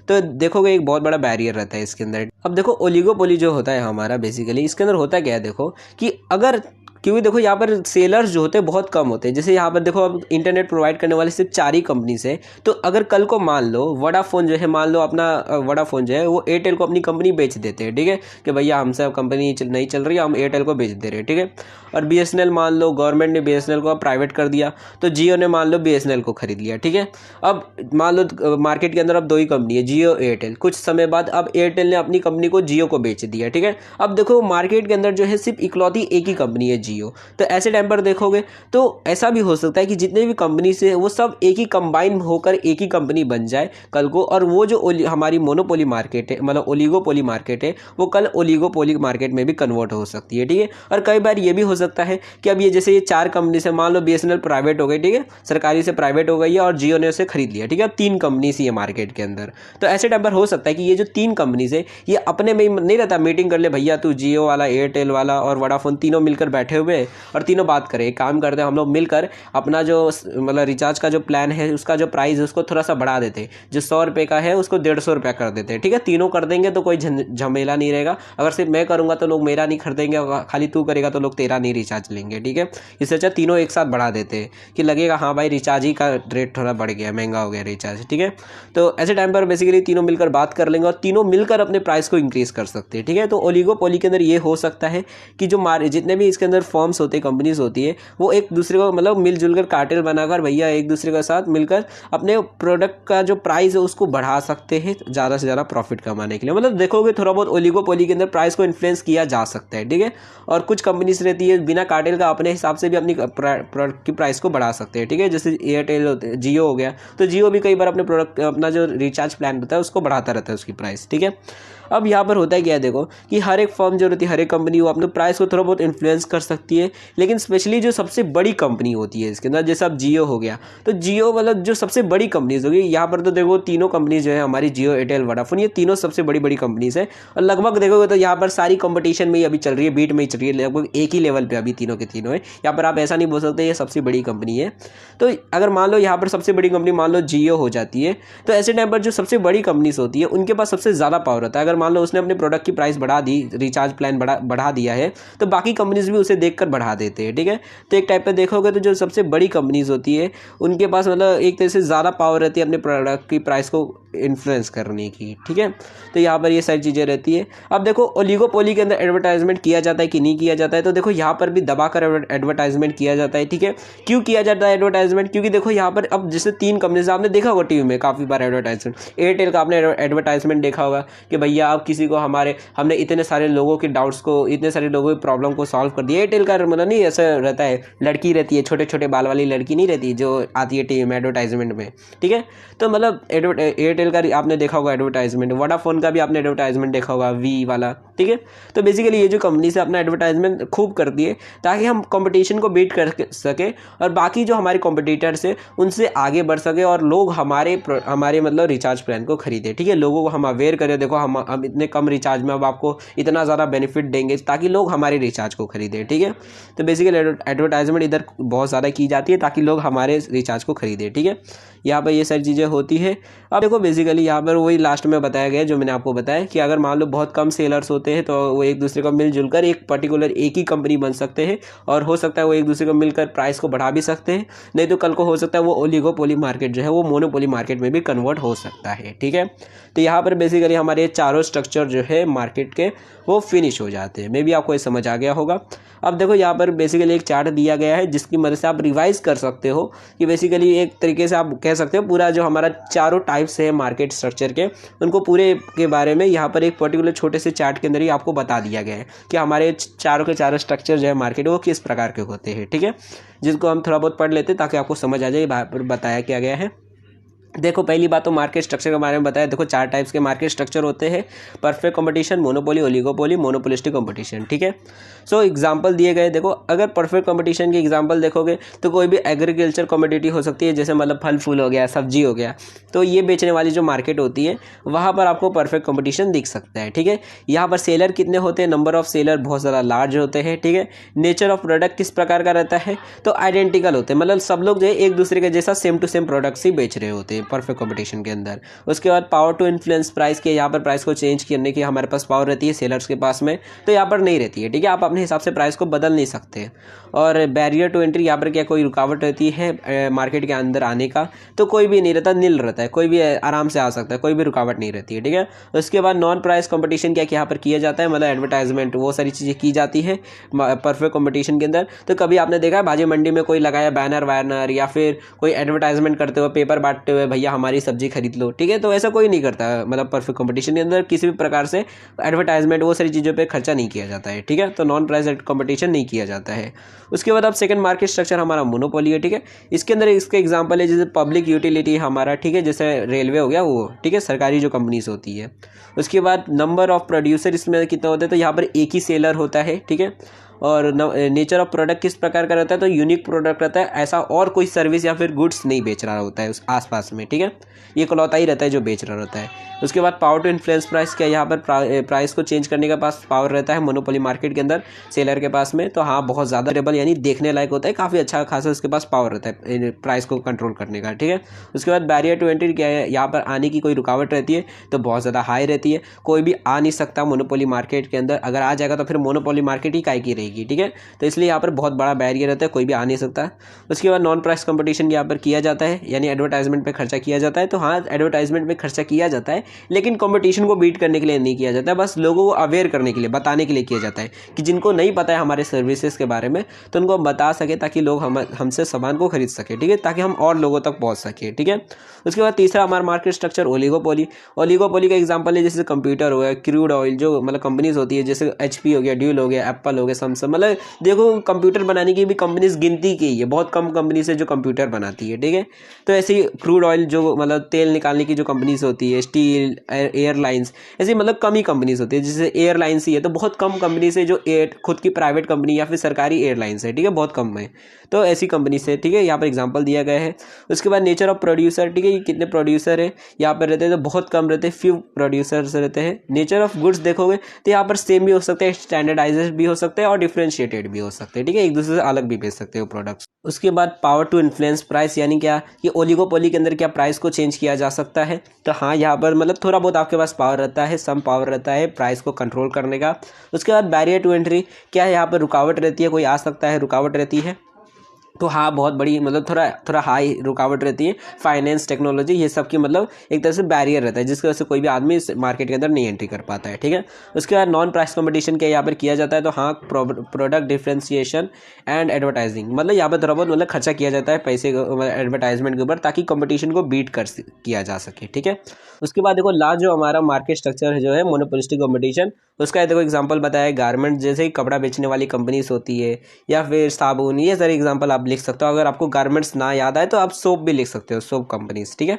तो देखोगे एक बहुत बड़ा बैरियर रहता है इसके अंदर। अब देखो ओलिगोपोली जो होता है हमारा, बेसिकली इसके अंदर होता क्या है, देखो कि अगर क्योंकि देखो यहाँ पर सेलर्स जो होते हैं बहुत कम होते हैं। जैसे यहाँ पर देखो अब इंटरनेट प्रोवाइड करने वाले सिर्फ 4 ही कंपनी से, तो अगर कल को मान लो वोडाफोन जो है, मान लो अपना वोडाफोन जो है वो एयरटेल को अपनी कंपनी बेच देते हैं, ठीक है, कि भैया हमसे अब कंपनी नहीं चल रही है, हम एयरटेल को बेच दे रहे हैं, ठीक है। और बीएसएनएल मान लो गवर्नमेंट ने बीएसएनएल को प्राइवेट कर दिया, तो जियो ने मान लो बीएसएनएल को खरीद लिया, ठीक है। अब मान लो मार्केट के अंदर अब 2 ही कंपनी है, जियो एयरटेल। कुछ समय बाद अब एयरटेल ने अपनी कंपनी को जियो को बेच दिया, ठीक है। अब देखो मार्केट के अंदर जो है सिर्फ इकलौती एक ही कंपनी है, जियो। तो ऐसे टाइम पर देखोगे तो ऐसा भी हो सकता है कि जितने भी कंपनी से वो सब एक ही कंबाइन होकर एक ही कंपनी बन जाए कल को, और वो जो हमारी मोनोपोली मार्केट है, मतलब ओलिगोपोली मार्केट है, वो कल ओलिगोपोली मार्केट में भी कन्वर्ट हो सकती है, ठीक है। और कई बार ये भी हो सकता है कि अब ये जैसे ये 4 कंपनी से, मान लो बीएसएनएल प्राइवेट हो गई, ठीक है, सरकारी से प्राइवेट हो गई है, और जियो ने उसे खरीद लिया, ठीक है। अब 3 कंपनी सी है मार्केट के अंदर। तो ऐसे टाइम पर हो सकता है कि ये जो 3 कंपनी से ये अपने में नहीं रहता, मीटिंग कर ले भैया तू जियो वाला, एयरटेल वाला और वोडाफोन तीनों मिलकर बैठे हुए और तीनों बात करें, एक काम करते हैं हम लोग मिलकर अपना जो मतलब रिचार्ज का जो प्लान है उसका जो प्राइस है उसको थोड़ा सा बढ़ा देते हैं, जो 100 रुपये का है उसको 150 रुपया कर देते हैं, ठीक है। तीनों कर देंगे तो कोई झमेला नहीं रहेगा। अगर सिर्फ मैं करूँगा तो लोग मेरा नहीं खरीदेंगे, खाली तू करेगा तो लोग तेरा नहीं रिचार्ज लेंगे, ठीक है। इससे अच्छा तीनों एक साथ बढ़ा देते हैं कि लगेगा हाँ भाई रिचार्ज ही का रेट थोड़ा बढ़ गया, महंगा हो गया रिचार्ज, ठीक है। तो ऐसे टाइम पर बेसिकली तीनों मिलकर बात कर लेंगे और तीनों मिलकर अपने प्राइस को इंक्रीज कर सकते हैं, ठीक है। तो ओलिगोपोली के अंदर ये हो सकता है कि जो जितने भी इसके अंदर फर्म्स होते हैं, कंपनीज होती है, वो एक दूसरे को मतलब मिलजुल कर कार्टेल बनाकर भैया एक दूसरे के साथ मिलकर अपने प्रोडक्ट का जो प्राइस है उसको बढ़ा सकते हैं ज़्यादा से ज़्यादा प्रॉफिट कमाने के लिए। मतलब देखोगे थोड़ा बहुत ओलिगोपोली के अंदर प्राइस को इन्फ्लुएंस किया जा सकता है, ठीक है। और कुछ कंपनीज रहती है बिना कार्टेल का अपने हिसाब से भी अपनी प्रोडक्ट की प्राइस को बढ़ा सकते हैं, ठीक है। जैसे एयरटेल जियो हो गया, तो जियो भी कई बार अपने प्रोडक्ट अपना जो रिचार्ज प्लान होता है उसको बढ़ाता रहता है उसकी प्राइस, ठीक है। अब यहाँ पर होता है क्या है, देखो कि हर एक फर्म जो रहती है, हर एक कंपनी वो अपने प्राइस को थोड़ा बहुत इन्फ्लुएंस कर सकती है, लेकिन स्पेशली जो सबसे बड़ी कंपनी होती है इसके अंदर, जैसे अब जियो हो गया, तो जियो मतलब जो सबसे बड़ी कंपनीज होगी, यहाँ पर तो देखो तीनों कंपनीज जो है हमारी जियो एयरटेल वोडाफोन, ये तीनों सबसे बड़ी बड़ी कंपनीज है। और लगभग देखोगे तो यहाँ पर सारी कंपटीशन में ही अभी चल रही है, बीट में ही चल रही है, लगभग एक ही लेवल पर अभी तीनों के तीनों है। यहाँ पर आप ऐसा नहीं बोल सकते ये सबसे बड़ी कंपनी है। तो अगर मान लो यहाँ पर सबसे बड़ी कंपनी मान लो जियो हो जाती है, तो ऐसे टाइम पर जो सबसे बड़ी कंपनीज होती है उनके पास सबसे ज़्यादा पावर होता है। अगर मान लो उसने अपने प्रोडक्ट की प्राइस बढ़ा दी, रिचार्ज प्लान बढ़ा दिया है, तो बाकी कंपनीज भी उसे देखकर बढ़ा देते हैं, ठीक है। तो एक टाइप पे देखोगे तो जो सबसे बड़ी कंपनीज होती है उनके पास मतलब एक तरह से ज़्यादा पावर रहती है अपने प्रोडक्ट की प्राइस को इन्फ्लुएंस करने की, ठीक है। तो यहाँ पर ये सारी चीज़ें रहती है। अब देखो ओलिगोपोली के अंदर एडवर्टाइजमेंट किया जाता है कि नहीं किया जाता है, तो देखो यहाँ पर भी दबाकर एडवर्टाइजमेंट किया जाता है, ठीक है। क्यों किया जाता है एडवर्टाइजमेंट? क्योंकि देखो यहाँ पर अब जैसे 3 कंपनीज आपने देखा होगा टीवी में काफ़ी बार एडवर्टाइजमेंट। एयरटेल का आपने एडवर्टाइजमेंट देखा होगा कि भैया आप किसी को हमने इतने सारे लोगों के डाउट्स को, इतने सारे लोगों की प्रॉब्लम को सॉल्व कर दिया। एयरटेल का मतलब नहीं ऐसा रहता है, लड़की रहती है, छोटे छोटे बाल वाली लड़की नहीं रहती जो आती है टीवी में एडवर्टाइजमेंट में, ठीक है। तो मतलब एयरटेल का आपने देखा होगा एडवर्टाइजमेंट, वोडाफोन का भी आपने एडवर्टाइजमेंट देखा होगा वी वाला, ठीक है। तो बेसिकली ये जो कंपनी से अपना एडवर्टाइजमेंट खूब करती है ताकि हम कंपटीशन को बीट कर सके और बाकी जो हमारे कॉम्पिटिटर्स है उनसे आगे बढ़ सके और लोग हमारे मतलब रिचार्ज प्लान को खरीदे, ठीक है। लोगों को हम अवेयर करें, देखो हम इतने कम रिचार्ज में अब आपको इतना ज़्यादा बेनिफिट देंगे ताकि लोग हमारे रिचार्ज को खरीदें, ठीक है। तो बेसिकली एडवर्टाइजमेंट इधर बहुत ज़्यादा की जाती है ताकि लोग हमारे रिचार्ज को खरीदें, ठीक है। यहाँ पर ये सारी चीज़ें होती है। अब देखो बेसिकली यहाँ पर वही लास्ट में बताया गया जो मैंने आपको बताया कि अगर मान लो बहुत कम सेलर्स होते हैं तो वो एक दूसरे को मिलजुल कर एक पर्टिकुलर एक ही कंपनी बन सकते हैं और हो सकता है वो एक दूसरे को मिलकर प्राइस को बढ़ा भी सकते हैं, नहीं तो कल को हो सकता है वो ओलिगोपोली मार्केट जो है वो मोनोपोली मार्केट में भी कन्वर्ट हो सकता है, ठीक है। तो यहाँ पर बेसिकली हमारे चारों स्ट्रक्चर जो है मार्केट के वो फिनिश हो जाते हैं। मे बी आपको ये समझ आ गया होगा। अब देखो यहाँ पर बेसिकली एक चार्ट दिया गया है जिसकी मदद से आप रिवाइज कर सकते हो कि बेसिकली एक तरीके से आप कह सकते हो पूरा जो हमारा चारों टाइप्स है मार्केट स्ट्रक्चर के उनको पूरे के बारे में यहाँ पर एक पर्टिकुलर छोटे से चार्ट के अंदर ही आपको बता दिया गया है कि हमारे चारों के चारों स्ट्रक्चर जो है मार्केट वो किस प्रकार के होते हैं, ठीक है। जिसको हम थोड़ा बहुत पढ़ लेते हैं ताकि आपको समझ आ जाए बताया क्या गया है। देखो पहली बात तो मार्केट स्ट्रक्चर के बारे में बताया। देखो 4 टाइप्स के मार्केट स्ट्रक्चर होते हैं, perfect competition, monopoly, oligopoly, monopolistic competition, ठीक है। सो एग्जांपल दिए गए। देखो अगर परफेक्ट कंपटीशन की एग्जांपल देखोगे तो कोई भी एग्रीकल्चर कमोडिटी हो सकती है, जैसे मतलब फल फूल हो गया, सब्जी हो गया, तो ये बेचने वाली जो मार्केट होती है वहाँ पर आपको परफेक्ट कंपटीशन दिख सकता है, ठीक है। यहाँ पर सेलर कितने होते हैं, नंबर ऑफ सेलर बहुत ज़्यादा लार्ज होते हैं, ठीक है। नेचर ऑफ प्रोडक्ट किस प्रकार का रहता है, तो आइडेंटिकल होते हैं, मतलब सब लोग जो है एक दूसरे के जैसा सेम टू सेम प्रोडक्ट्स ही बेच रहे होते हैं परफेक्ट कंपटीशन के अंदर। उसके बाद पावर टू इन्फ्लुएंस प्राइस के, यहाँ पर प्राइस को चेंज करने की हमारे पास पावर रहती है, सेलर्स के पास में तो यहाँ पर नहीं रहती है, ठीक है। आप अपने हिसाब से प्राइस को बदल नहीं सकते। और बैरियर टू एंट्री, यहाँ पर क्या कोई रुकावट रहती है मार्केट के अंदर आने का, तो कोई भी नहीं रहता, नील रहता है, कोई भी आराम से आ सकता है, कोई भी रुकावट नहीं रहती है, ठीक है। उसके बाद नॉन प्राइस कंपटीशन क्या यहाँ पर किया जाता है, मतलब एडवर्टाइजमेंट वो सारी चीज़ें की जाती है परफेक्ट कंपटीशन के अंदर। तो कभी आपने देखा है भाजी मंडी में कोई लगाया बैनर वैनर या फिर कोई एडवर्टाइजमेंट करते हुए, पेपर बांटते हुए, भैया हमारी सब्जी खरीद लो, ठीक है। तो ऐसा कोई नहीं करता, मतलब परफेक्ट कंपटीशन के अंदर किसी भी प्रकार से एडवर्टाइजमेंट वो सारी चीज़ों पे खर्चा नहीं किया जाता है, ठीक है। तो नॉन प्राइस कंपटीशन नहीं किया जाता है। उसके बाद अब सेकंड मार्केट स्ट्रक्चर हमारा मोनोपोली है, ठीक है। इसके अंदर इसके एग्जांपल है जैसे पब्लिक यूटिलिटी हमारा, ठीक है, जैसे रेलवे हो गया वो, ठीक है, सरकारी जो कंपनीज होती है। उसके बाद नंबर ऑफ प्रोड्यूसर इसमें कितना होता है, तो यहाँ पर एक ही सेलर होता है, ठीक है। और नेचर ऑफ प्रोडक्ट किस प्रकार का रहता है, तो यूनिक प्रोडक्ट रहता है, ऐसा और कोई सर्विस या फिर गुड्स नहीं बेच रहा होता है उस आसपास में, ठीक है। ये इकलौता ही रहता है जो बेच रहा रहता है। उसके बाद पावर टू इन्फ्लुएंस प्राइस, क्या यहाँ पर प्राइस को चेंज करने का पास पावर रहता है मोनोपोली मार्केट के अंदर सेलर के पास में, तो हाँ बहुत ज़्यादा रेबल यानी देखने लायक होता है, काफ़ी अच्छा खासा उसके पास पावर रहता है प्राइस को कंट्रोल करने का, ठीक है। उसके बाद बैरियर टू एंट्री, क्या है यहाँ पर आने की कोई रुकावट रहती है तो बहुत ज़्यादा हाई रहती है, कोई भी आ नहीं सकता मोनोपोली मार्केट के अंदर, अगर आ जाएगा तो फिर मोनोपोली मार्केट ही काय की रहेगी, ठीक है। तो इसलिए यहाँ पर बहुत बड़ा बैरियर रहता है, कोई भी आ नहीं सकता। उसके बाद नॉन प्राइस कंपटीशन यहाँ पर किया जाता है, यानी एडवर्टाइजमेंट पे खर्चा किया जाता है, तो हाँ एडवर्टाइजमेंट पे खर्चा किया जाता है लेकिन कंपटीशन को बीट करने के लिए नहीं किया जाता है, बस लोगों को अवेयर करने के लिए, बताने के लिए किया जाता है कि जिनको नहीं पता है हमारे सर्विसेज के बारे में तो उनको बता सके ताकि लोग हमसे सामान को खरीद सके, ठीक है, ताकि हम और लोगों तक पहुँच सके, ठीक है। उसके बाद तीसरा हमारा मार्केट स्ट्रक्चर ओलिगोपोली। ओलिगोपोली का एग्जाम्पल है जैसे कंप्यूटर हो गया, क्रूड ऑयल जो मतलब कंपनीज होती है, जैसे HP हो गया, ड्यूल हो गया, एप्पल हो गया, सैमसंग, मतलब देखो कंप्यूटर बनाने की भी कंपनीज गिनती की है, बहुत कम कंपनीज है जो कंप्यूटर बनाती है, ठीक है। तो ऐसे ही क्रूड ऑयल जो मतलब तेल निकालने की जो कंपनीज होती है, स्टील, एयरलाइंस, ऐसी मतलब कम ही कंपनीज होती है, जैसे एयरलाइंस ही है तो बहुत कम कंपनीज है जो खुद की प्राइवेट कंपनी या फिर सरकारी एयरलाइंस है, ठीक है, बहुत कम है, तो ऐसी कंपनी से, ठीक है, यहाँ पर एग्जांपल दिया गया है। उसके बाद नेचर ऑफ प्रोड्यूसर, ठीक है, ये कितने प्रोड्यूसर है यहाँ पर रहते हैं, तो बहुत कम रहते हैं, फ्यू प्रोड्यूसर्स रहते हैं। नेचर ऑफ गुड्स देखोगे तो यहाँ पर सेम भी हो सकते हैं, स्टैंडर्डाइज भी हो सकते हैं और डिफ्रेंशिएटेड भी हो सकते हैं, ठीक है, एक दूसरे से अलग भी बेच सकते हो प्रोडक्ट्स। उसके बाद पावर टू इन्फ्लुएंस प्राइस, यानी क्या कि ओलिगोपोली के अंदर क्या प्राइस को चेंज किया जा सकता है। तो हाँ, यहाँ पर मतलब थोड़ा बहुत आपके पास पावर रहता है, सम पावर रहता है प्राइस को कंट्रोल करने का। उसके बाद बैरियर टू एंट्री, क्या है यहाँ पर रुकावट रहती है, कोई आ सकता है, रुकावट रहती है। तो हाँ, बहुत बड़ी मतलब थोड़ा हाई रुकावट रहती है। फाइनेंस, टेक्नोलॉजी, ये सब की मतलब एक तरह से बैरियर रहता है, जिसकी वजह से कोई भी आदमी इस मार्केट के अंदर नहीं एंट्री कर पाता है, ठीक है। उसके बाद नॉन प्राइस कंपटीशन क्या यहाँ पर किया जाता है। तो हाँ, प्रोडक्ट डिफ्रेंशिएशन एंड एडवर्टाइजिंग, मतलब यहाँ पर थोड़ा बहुत मतलब खर्चा किया जाता है पैसे एडवर्टाइजमेंट के ऊपर, ताकि कंपटीशन को बीट कर किया जा सके, ठीक है। उसके बाद देखो लास्ट जो हमारा मार्केट स्ट्रक्चर है जो है मोनोपोलिस्टिक कंपटीशन, उसका देखो एग्जांपल बताया, गारमेंट जैसे ही कपड़ा बेचने वाली कंपनीज होती है, या फिर साबुन, ये सारे एग्जांपल आप लिख सकते हो। अगर आपको गारमेंट्स ना याद आए तो आप सोप भी लिख सकते हो, सोप कंपनीज, ठीक है।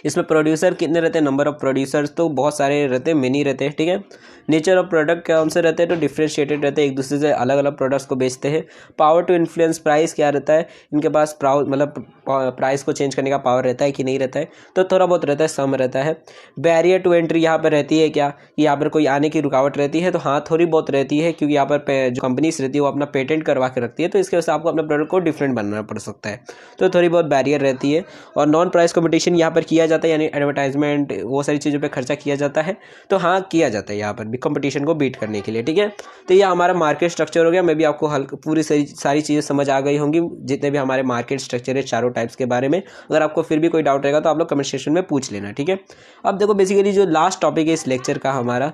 इसमें प्रोड्यूसर कितने रहते हैं, नंबर ऑफ प्रोड्यूसर्स तो बहुत सारे रहते हैं, मेनी रहते हैं, ठीक है। नेचर ऑफ प्रोडक्ट कौन से रहते हैं, तो डिफ्रेंशिएटेड रहते हैं, एक दूसरे से अलग अलग प्रोडक्ट्स को बेचते हैं। पावर टू इन्फ्लुएंस प्राइस क्या रहता है, इनके पास मतलब प्राइस को चेंज करने का पावर रहता है कि नहीं रहता है, तो थोड़ा बहुत रहता है, सम रहता है। बैरियर टू एंट्री यहाँ पर रहती है क्या, यहाँ पर कोई आने की रुकावट रहती है। तो हाँ, थोड़ी बहुत रहती है, क्योंकि यहाँ पर जो कंपनीज रहती है वो अपना पेटेंट करवा के रखती है, तो इसके वजह से आपको अपने प्रोडक्ट को डिफरेंट बनाना पड़ सकता है, तो थोड़ी बहुत बैरियर रहती है। और नॉन प्राइस कॉम्पिटिशन यहाँ पर किया जाता है, यानी एडवर्टाइजमेंट, वो सारी चीज़ों पे खर्चा किया जाता है। तो हाँ, किया जाता है यहाँ पर भी कंपटीशन को बीट करने के लिए, ठीक है। तो ये हमारा मार्केट स्ट्रक्चर हो गया। मैं भी आपको पूरी सारी चीज़ें समझ आ गई होंगी, जितने भी हमारे मार्केट स्ट्रक्चर है चारों टाइप्स के बारे में। अगर आपको फिर भी कोई डाउट रहेगा तो आप लोग कमेंट सेक्शन में पूछ लेना, ठीक है। अब देखो बेसिकली जो लास्ट टॉपिक है इस लेक्चर का, हमारा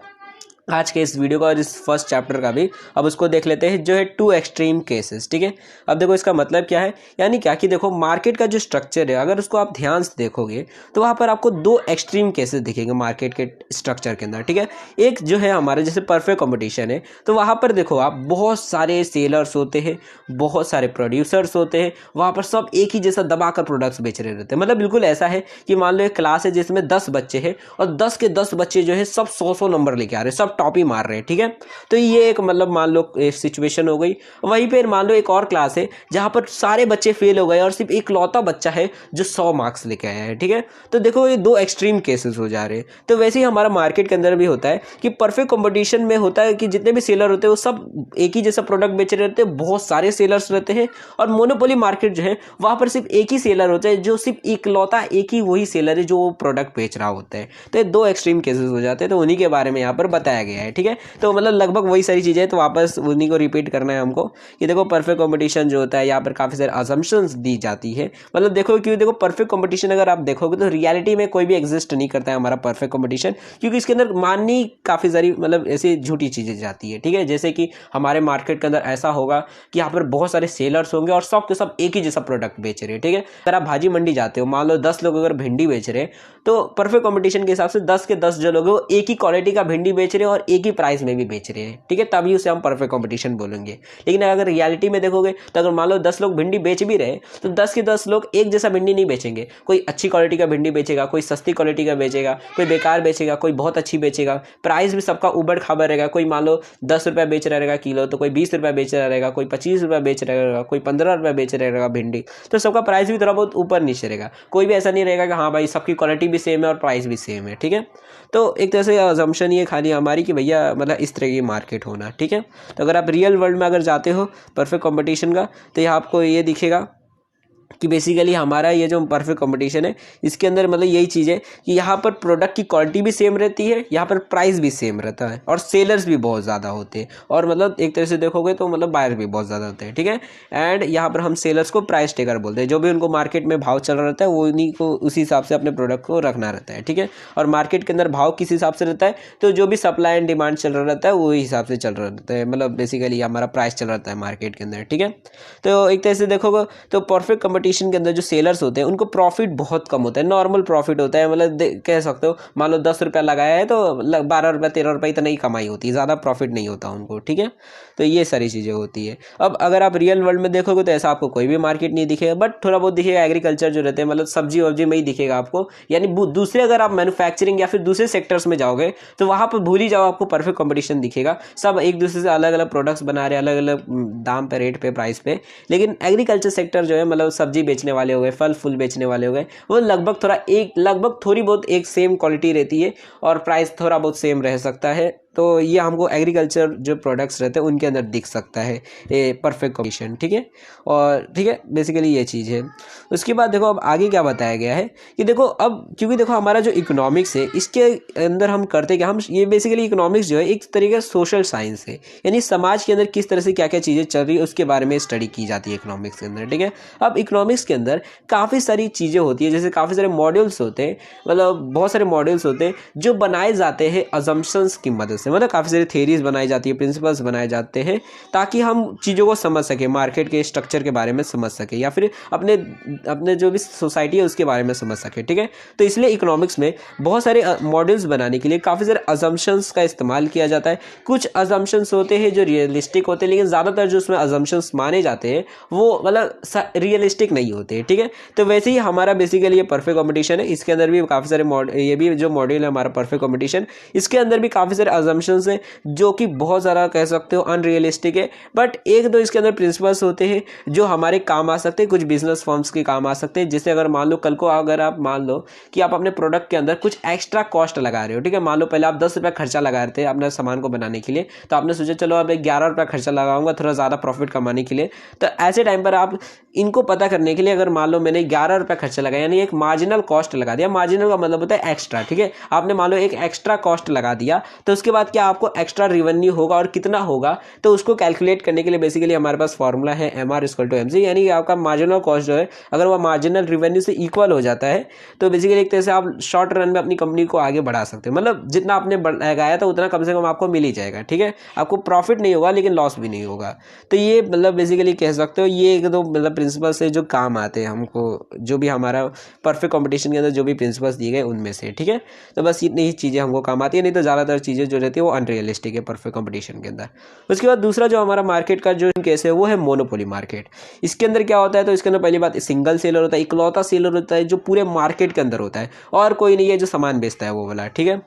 आज के इस वीडियो का और इस फर्स्ट चैप्टर का भी, अब उसको देख लेते हैं, जो है टू एक्सट्रीम केसेस, ठीक है। अब देखो इसका मतलब क्या है, यानी क्या कि देखो मार्केट का जो स्ट्रक्चर है, अगर उसको आप ध्यान से देखोगे तो वहाँ पर आपको दो एक्सट्रीम केसेस दिखेंगे मार्केट के स्ट्रक्चर के अंदर, ठीक है। एक जो है हमारे जैसे परफेक्ट कंपटीशन है, तो वहाँ पर देखो आप बहुत सारे सेलर्स होते हैं, बहुत सारे प्रोड्यूसर्स होते हैं, वहाँ पर सब एक ही जैसा दबाकर प्रोडक्ट्स बेच रहे रहते हैं। मतलब बिल्कुल ऐसा है कि मान लो एक क्लास है जिसमें 10 बच्चे हैं, और 10 के 10 बच्चे जो है सब 100 नंबर लेके आ रहे हैं, सब टॉप ही मार रहे हैं, ठीक है। तो ये एक मतलब मान लो सिचुएशन हो गई। वहीं पे मान लो एक और क्लास है जहां पर सारे बच्चे फेल हो गए और सिर्फ एक लौता बच्चा है जो 100 मार्क्स लेके आया है, ठीक है। तो देखो ये दो एक्सट्रीम केसेस हो जा रहे हैं। तो वैसे ही हमारा मार्केट के अंदर भी होता है कि परफेक्ट कंपटीशन में होता है कि जितने भी सेलर होते हैं वो सब एक ही जैसा प्रोडक्ट बेच रहे रहते हैं, बहुत सारे सेलर्स रहते हैं। और मोनोपोली मार्केट जो है वहां पर सिर्फ एक ही सेलर होता है, जो सिर्फ इकलौता एक ही वही सेलर है जो वो प्रोडक्ट बेच रहा होता है। तो ये दो एक्सट्रीम केसेस हो जाते हैं, तो उन्हीं के बारे में यहाँ पर बताया गया है, ठीक है। तो मतलब लगभग वही सारी चीज़ें, तो वापस उन्हीं को रिपीट करना है हमको कि देखो परफेक्ट कंपटीशन जो होता है यहाँ पर काफ़ी सारे असम्पशंस दी जाती है। मतलब देखो क्यों, देखो परफेक्ट कंपटीशन अगर आप देखोगे तो रियलिटी में कोई भी एग्जिस्ट नहीं करता है हमारा परफेक्ट कंपटीशन, क्योंकि इसके अंदर माननी काफ़ी सारी मतलब ऐसी झूठी चीज़ें जाती है, ठीक है। जैसे कि हमारे मार्केट के अंदर ऐसा होगा कि यहाँ पर बहुत सारे सेलर्स होंगे और सब के सब एक ही जैसा प्रोडक्ट बेच रहे हैं, ठीक है। अगर आप भाजी मंडी जाते हो, मान लो 10 लोग अगर भिंडी बेच रहे हैं, तो परफेक्ट कंपटीशन के हिसाब से 10 के 10 जो लोग हैं वो एक ही क्वालिटी का भिंडी बेच रहे हैं और एक ही प्राइस में भी बेच रहे हैं, ठीक है। तभी उसे हम परफेक्ट कंपटीशन बोलेंगे। लेकिन अगर रियलिटी में देखोगे तो अगर मान लो 10 लोग भिंडी बेच भी रहे तो 10 के 10 लोग एक जैसा भिंडी नहीं बेचेंगे। कोई अच्छी क्वालिटी का भिंडी बेचेगा, कोई सस्ती क्वालिटी का बेचेगा, कोई बेकार बेचेगा, कोई बहुत अच्छी बेचेगा। प्राइस भी सबका उबड़ खाबड़ रहेगा। कोई मान लो 10 रुपये बेच रहा रहेगा किलो, तो कोई 20 रुपये बेच रहा रहेगा, कोई 25 रुपये बेच रहा रहेगा, कोई 15 रुपये बेच रहा रहेगा भिंडी। तो सबका प्राइस भी थोड़ा बहुत ऊपर नीचे रहेगा। कोई भी ऐसा नहीं रहेगा कि हाँ भाई सबकी क्वालिटी भी सेम है और प्राइस भी सेम है, ठीक है। तो एक तरह से अजम्पशन ये खाली हमारी कि भैया मतलब इस तरह की मार्केट होना, ठीक है। तो अगर आप रियल वर्ल्ड में अगर जाते हो परफेक्ट कंपटीशन का, तो यहाँ आपको ये दिखेगा कि बेसिकली हमारा ये जो परफेक्ट कंपटीशन है इसके अंदर मतलब यही चीज़ है कि यहाँ पर प्रोडक्ट की क्वालिटी भी सेम रहती है, यहाँ पर प्राइस भी सेम रहता है, और सेलर्स भी बहुत ज़्यादा होते हैं, और मतलब एक तरह से देखोगे तो मतलब बायर भी बहुत ज़्यादा होते हैं, ठीक है। एंड यहाँ पर हम सेलर्स को प्राइस टेकर बोलते हैं। जो भी उनको मार्केट में भाव चल रहा रहता है वो उन्हीं को उसी हिसाब से अपने प्रोडक्ट को रखना रहता है, ठीक है। और मार्केट के अंदर भाव किस हिसाब से रहता है, तो जो भी सप्लाई एंड डिमांड चल रहा रहता है वही हिसाब से चल रहा रहता है। मतलब बेसिकली हमारा प्राइस चल रहा रहता है मार्केट के अंदर, ठीक है। तो एक तरह से देखोगे तो परफेक्ट कंपटीशन के अंदर जो सेलर्स होते हैं उनको प्रॉफिट बहुत कम होता है, नॉर्मल प्रॉफिट होता है। मतलब कह सकते हो मान लो 10 रुपया लगाया है तो 12 रुपये 13 रुपये इतना ही कमाई होती है, ज़्यादा प्रॉफिट नहीं होता उनको, ठीक है। तो ये सारी चीज़ें होती है। अब अगर आप रियल वर्ल्ड में देखोगे तो ऐसा आपको कोई भी मार्केट नहीं दिखेगा, बट थोड़ा बहुत दिखेगा एग्रीकल्चर जो रहते हैं, मतलब सब्जी वब्जी में ही दिखेगा आपको। यानी दूसरे अगर आप मैन्युफैक्चरिंग या फिर दूसरे सेक्टर्स में जाओगे तो वहाँ पर भूल ही जाओ, आपको परफेक्ट कंपटीशन दिखेगा। सब एक दूसरे से अलग अलग प्रोडक्ट्स बना रहे हैं, अलग अलग दाम पे, रेट पे, प्राइस पे। लेकिन एग्रीकल्चर सेक्टर जो है मतलब सब्जी बेचने वाले हो गए, फल फूल बेचने वाले हो गए, वो लगभग थोड़ी बहुत एक सेम क्वालिटी रहती है और प्राइस थोड़ा बहुत सेम रह सकता है। तो ये हमको एग्रीकल्चर जो प्रोडक्ट्स रहते हैं उनके अंदर दिख सकता है ये परफेक्ट कंपटीशन, ठीक है। और ठीक है, बेसिकली ये चीज़ है। उसके बाद देखो अब आगे क्या बताया गया है कि देखो अब क्योंकि देखो हमारा जो इकोनॉमिक्स है इसके अंदर हम करते क्या, हम ये बेसिकली इकोनॉमिक्स जो है एक तरीके का सोशल साइंस है, यानी समाज के अंदर किस तरह से क्या क्या चीज़ें चल रही है उसके बारे में स्टडी की जाती है इकोनॉमिक्स के अंदर, ठीक है। अब इकोनॉमिक्स के अंदर काफ़ी सारी चीज़ें होती है, जैसे काफ़ी सारे मॉड्यूल्स होते हैं, मतलब बहुत सारे मॉड्यूल्स होते हैं जो बनाए जाते हैं अजम्पशंस की मदद से, मतलब काफ़ी सारी थेरीज बनाई जाती है, प्रिंसिपल्स बनाए जाते हैं ताकि हम चीज़ों को समझ सकें, मार्केट के स्ट्रक्चर के बारे में समझ सकें या फिर अपने अपने जो भी सोसाइटी है उसके बारे में समझ सकें, ठीक है। तो इसलिए इकोनॉमिक्स में बहुत सारे मॉड्यूल्स बनाने के लिए काफ़ी सारे अजम्पशंस का इस्तेमाल किया जाता है। कुछ अजम्पशंस होते हैं जो रियलिस्टिक होते हैं, लेकिन ज़्यादातर जो उसमें अजम्पशंस माने जाते हैं वो मतलब रियलिस्टिक नहीं होते, ठीक है। तो वैसे ही हमारा बेसिकली ये परफेक्ट कंपटीशन है, इसके अंदर भी काफ़ी सारे ये भी जो मॉड्यूल है हमारा परफेक्ट कंपटीशन, इसके अंदर भी काफ़ी सारे अजम्पशंस हैं जो कि बहुत ज़्यादा कह सकते हो अनरियलिस्टिक है, बट एक दो इसके अंदर प्रिंसिपल्स होते हैं जो हमारे काम आ सकते हैं, कुछ बिजनेस फर्म्स के काम आ सकते हैं। जैसे अगर मान लो कल को अगर आप मान लो कि आप अपने प्रोडक्ट के अंदर कुछ एक्स्ट्रा कॉस्ट लगा रहे हो, ठीक है। मान लो पहले आप 10 रुपये खर्चा लगा रहे थे अपने सामान को बनाने के लिए, तो आपने सोचा चलो अब 11 रुपये खर्चा लगाऊंगा थोड़ा ज़्यादा प्रॉफिट कमाने के लिए। तो ऐसे टाइम पर आप इनको पता करने के लिए अगर मान लो मैंने 11 रुपये खर्चा लगाया, यानी एक मार्जिनल कॉस्ट लगा दिया, मार्जिनल का मतलब होता है एक्स्ट्रा, ठीक है। आपने मान लो एक एक्स्ट्रा कॉस्ट लगा दिया, तो उसके बाद क्या आपको एक्स्ट्रा रेवेन्यू होगा और कितना होगा, तो उसको कैलकुलेट करने के लिए बेसिकली हमारे पास फॉर्मूला है MR=MC, यानी आपका मार्जिनल कॉस्ट जो है अगर वह मार्जिनल रेवेन्यू से इक्वल हो जाता है तो बेसिकली एक तरह से आप शॉर्ट रन में अपनी कंपनी को आगे बढ़ा सकते हो, मतलब जितना आपने लगाया था उतना कम से कम आपको मिल ही जाएगा, ठीक है। आपको प्रॉफिट नहीं होगा लेकिन लॉस भी नहीं होगा। तो ये मतलब बेसिकली कह सकते हो ये एक दो मतलब प्रिंसिपल्स है जो काम आते हैं हमको, जो भी हमारा परफेक्ट कंपटीशन के अंदर जो भी प्रिंसिपल्स दिए गए उनमें से, ठीक है। तो बस इतनी ही चीज़ें हमको काम आती है, नहीं तो ज़्यादातर चीज़ें जो रहती है वो अनरियलिस्टिक है परफेक्ट कंपटीशन के अंदर। उसके बाद दूसरा जो हमारा मार्केट का जो केस है वो है मोनोपोली मार्केट। इसके अंदर क्या होता है, तो इसके अंदर पहली बात सिंगल सेलर होता है, इकलौता सेलर होता है जो पूरे मार्केट के अंदर होता है और कोई नहीं है जो सामान बेचता है वो वाला, ठीक है।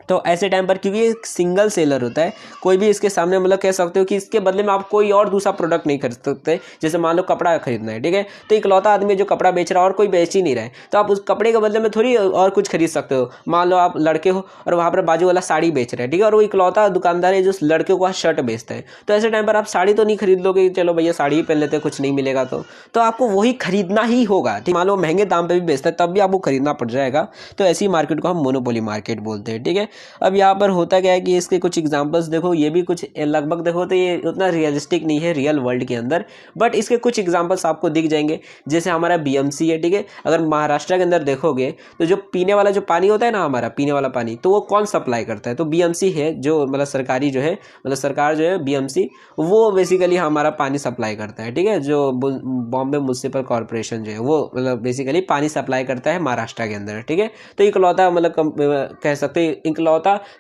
तो ऐसे टाइम पर क्योंकि एक सिंगल सेलर होता है, कोई भी इसके सामने मतलब कह सकते हो कि इसके बदले में आप कोई और दूसरा प्रोडक्ट नहीं खरीद सकते। जैसे मान लो कपड़ा खरीदना है, ठीक है, तो इकलौता आदमी जो कपड़ा बेच रहा है और कोई बेच ही नहीं रहा है, तो आप उस कपड़े के बदले में थोड़ी और कुछ खरीद सकते हो। मान लो आप लड़के हो और वहाँ पर बाजू वाला साड़ी बेच रहा है, ठीक है, और वो इकलौता दुकानदार है जो लड़के को शर्ट बेचता है, तो ऐसे टाइम पर आप साड़ी तो नहीं खरीद लोगे, चलो भैया साड़ी ही पहन लेते हैं कुछ नहीं मिलेगा, तो आपको वही खरीदना ही होगा, ठीक। मान लो महंगे दाम पर भी बेचता है तब भी आपको खरीदना पड़ जाएगा। तो ऐसी मार्केट को हम मोनोपोली मार्केट बोलते हैं, ठीक है। अब यहाँ पर होता क्या है कि इसके कुछ एग्जांपल्स देखो, ये भी कुछ लगभग देखो तो ये उतना रियलिस्टिक नहीं है रियल वर्ल्ड के अंदर, बट इसके कुछ एग्जांपल्स आपको दिख जाएंगे। जैसे हमारा BMC है, ठीक है, अगर महाराष्ट्र के अंदर देखोगे तो जो पीने वाला जो पानी होता है ना, हमारा पीने वाला पानी, तो वो कौन सप्लाई करता है, तो BMC है, जो मतलब सरकारी जो है, मतलब सरकार जो है BMC वो बेसिकली हमारा पानी सप्लाई करता है, ठीक है। जो बॉम्बे म्युनिसिपल कॉर्पोरेशन जो है वो मतलब बेसिकली पानी सप्लाई करता है महाराष्ट्र के अंदर, ठीक है। तो इकलौता मतलब कह सकते हैं इकलौता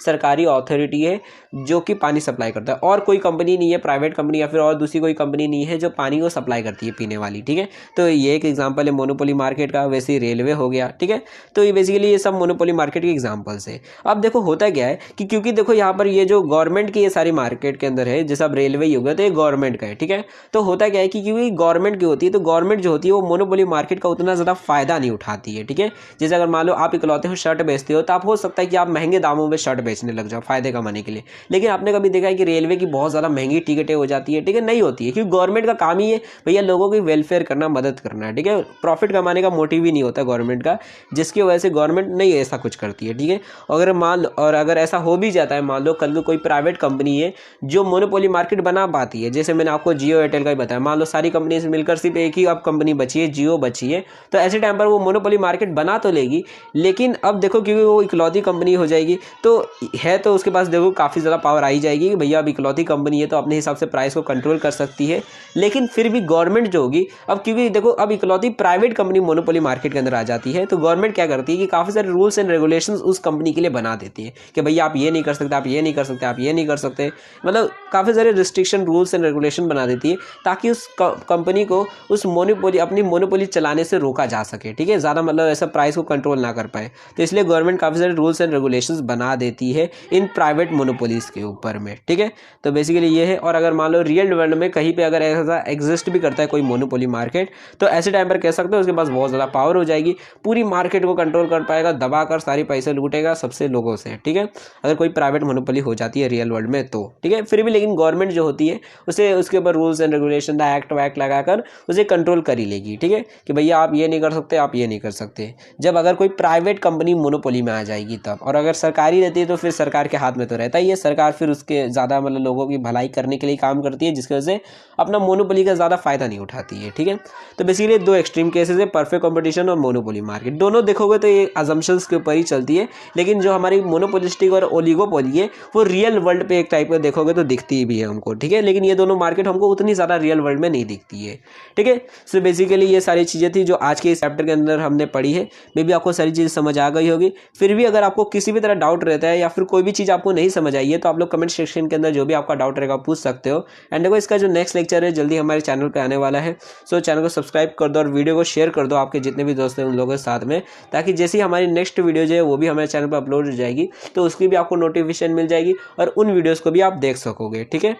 सरकारी अथॉरिटी है जो कि पानी सप्लाई करता है, और कोई कंपनी नहीं है, प्राइवेट कंपनी या फिर और दूसरी कोई कंपनी नहीं है जो पानी को सप्लाई करती है पीने वाली, ठीक है। तो ये एक एग्जांपल है मोनोपोली मार्केट का। वैसे ही रेलवे हो गया, ठीक है। तो ये बेसिकली ये सब मोनोपोली मार्केट के एग्जांपल्स है। अब देखो होता क्या है कि क्योंकि देखो यहाँ पर ये जो गवर्नमेंट की ये सारी मार्केट के अंदर है, जैसे अब रेलवे ही हो गया तो ये गवर्नमेंट का है, ठीक है। तो होता क्या है कि क्योंकि गवर्नमेंट की होती है तो गवर्नमेंट जो होती है वो मोनोपोली मार्केट का उतना ज़्यादा फायदा नहीं उठाती है, ठीक है। जैसे अगर मान लो आप इकलौते हो शर्ट बेचते हो तो आप हो सकता है कि आप महंगे दामों में शर्ट बेचने लग जाओ फायदे कमाने के लिए, लेकिन आपने कभी देखा है कि रेलवे की बहुत ज़्यादा महंगी टिकटें हो जाती है, ठीक है, नहीं होती है, क्योंकि गवर्नमेंट का काम ही है भैया लोगों की वेलफेयर करना, मदद करना है, ठीक है। प्रॉफिट कमाने का मोटिव ही नहीं होता गवर्नमेंट का, जिसकी वजह से गवर्नमेंट नहीं ऐसा कुछ करती है, ठीक है। अगर मान लो और अगर ऐसा हो भी जाता है, मान लो कल को कोई प्राइवेट कंपनी है जो मोनोपोली मार्केट बना पाती है, जैसे मैंने आपको जियो एयरटेल का ही बताया, मान लो सारी कंपनी से मिलकर सिर्फ एक ही अब कंपनी बची है, जियो बची है, तो ऐसे टाइम पर वो मोनोपोली मार्केट बना तो लेगी, लेकिन अब देखो क्योंकि वो इकलौती कंपनी हो जाएगी तो है, तो उसके पास देखो काफ़ी ज़्यादा पावर आई जाएगी कि भैया अब इकलौती कंपनी है तो अपने हिसाब से प्राइस को कंट्रोल कर सकती है। लेकिन फिर भी गवर्नमेंट जो होगी, अब क्योंकि देखो अब इकलौती प्राइवेट कंपनी मोनोपोली मार्केट के अंदर आ जाती है, तो गवर्नमेंट क्या करती है कि काफ़ी सारे रूल्स एंड रेगुलेशंस उस कंपनी के लिए बना देती है कि भैया आप ये नहीं कर सकते, आप ये नहीं कर सकते, आप ये नहीं कर सकते, मतलब काफ़ी सारे रिस्ट्रिक्शन रूल्स एंड रेगुलेशन बना देती है ताकि उस कंपनी को उस मोनोपोली अपनी मोनोपोली चलाने से रोका जा सके, ठीक है, ज़्यादा मतलब ऐसा प्राइस को कंट्रोल ना कर पाए। तो इसलिए गवर्नमेंट काफ़ी सारे रूल्स एंड रेगुलेशंस बना देती है इन प्राइवेट मोनोपोलीज के ऊपर में, ठीक है। तो बेसिकली ये है। और अगर मान लो रियल वर्ल्ड में कहीं पे अगर ऐसा एग्जिस्ट भी करता है कोई मोनोपोली मार्केट, तो ऐसे टाइम पर कह सकते हो उसके पास बहुत ज़्यादा पावर हो जाएगी, पूरी मार्केट को कंट्रोल कर पाएगा, दबाकर सारी पैसे लूटेगा सबसे लोगों से, ठीक है, अगर कोई प्राइवेट मोनोपोली हो जाती है रियल वर्ल्ड में तो, ठीक है। फिर भी लेकिन गवर्नमेंट जो होती है उसे उसके ऊपर rules and regulation the act वैक्ट लगाकर उसे कंट्रोल कर ही लेगी, ठीक है, कि भैया आप ये नहीं कर सकते, आप ये नहीं कर सकते। जब अगर कोई प्राइवेट कंपनी मोनोपोली में आ जाएगी तब, और अगर सरकारी रहती है तो फिर सरकार के हाथ में तो रहता ही है, सरकार फिर उसके ज़्यादा मतलब लोगों की भलाई करने के लिए काम करती है, जिसकी वजह से अपना मोनोपोली का ज़्यादा फायदा नहीं उठाती है, ठीक है। तो बेसिकली दो एक्सट्रीम केसेस है, परफेक्ट कंपटीशन और मोनोपोली मार्केट। दोनों देखोगे तो ये अजम्पशंस के ऊपर ही चलती है, लेकिन जो हमारी मोनोपोलिस्टिक और ओलिगोपोली है वो रियल वर्ल्ड पे एक टाइप का देखोगे तो दिखती भी है हमको, ठीक है, लेकिन ये दोनों मार्केट हमको उतनी ज़्यादा रियल वर्ल्ड में नहीं दिखती है, ठीक है। सो बेसिकली ये सारी चीज़ें थी जो आज के इस चैप्टर के अंदर हमने पढ़ी है। मे बी आपको सारी चीज़ समझ आ गई होगी। फिर भी अगर आपको किसी भी तरह डाउट रहता है या फिर कोई भी चीज़ आपको नहीं समझ आई है तो आप लोग कमेंट सेक्शन के अंदर जो भी आपका डाउट रहेगा पूछ सकते हो। एंड देखो इसका जो नेक्स्ट लेक्चर है जल्दी हमारे चैनल पे आने वाला है। सो चैनल को सब्सक्राइब कर दो और वीडियो को शेयर कर दो आपके जितने भी दोस्त हैं उन लोगों के साथ में, ताकि जैसे ही हमारी नेक्स्ट वीडियो जो है वो भी हमारे चैनल पर अपलोड हो जाएगी तो उसकी भी आपको नोटिफिकेशन मिल जाएगी और उन वीडियोज़ को भी आप देख सकोगे, ठीक है।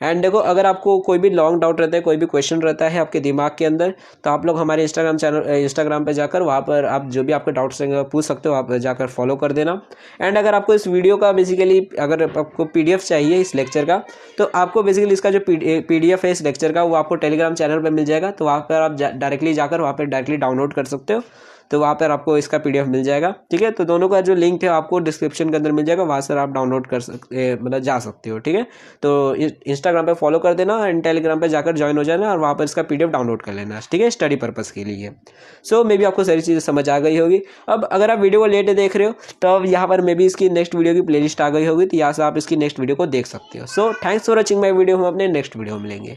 एंड देखो अगर आपको कोई भी लॉन्ग डाउट रहता है, कोई भी क्वेश्चन रहता है आपके दिमाग के अंदर, तो आप लोग हमारे इंस्टाग्राम पे जाकर वहाँ पर आप जो भी आपके डाउट्स रहेंगे पूछ सकते हो, आप जाकर फॉलो कर देना। एंड अगर आपको इस वीडियो का बेसिकली अगर आपको PDF चाहिए इस लेक्चर का, तो आपको बेसिकली इसका जो PDF है इस लेक्चर का वो आपको टेलीग्राम चैनल पर मिल जाएगा, तो वहाँ पर आप डायरेक्टली जाकर वहाँ पर डायरेक्टली डाउनलोड कर सकते हो, तो वहाँ पर आपको इसका PDF मिल जाएगा, ठीक है। तो दोनों का जो लिंक है आपको डिस्क्रिप्शन के अंदर मिल जाएगा, वहाँ से आप डाउनलोड कर सकते मतलब जा सकते हो, ठीक है। तो इंस्टाग्राम पे फॉलो कर देना एंड टेलीग्राम पे जाकर ज्वाइन हो जाना और वहाँ पर इसका PDF डाउनलोड कर लेना, ठीक है, स्टडी पर्पज़ के लिए। सो मे बी आपको सारी चीज़ें समझ आ गई होगी। अब अगर आप वीडियो को लेट देख रहे हो तो अब यहाँ पर मे बी इसकी नेक्स्ट वीडियो की प्लेलिस्ट आ गई होगी, तो यहाँ से आप इसकी नेक्स्ट वीडियो को देख सकते हो। So thanks for watching my video, हम अपने नेक्स्ट वीडियो में मिलेंगे।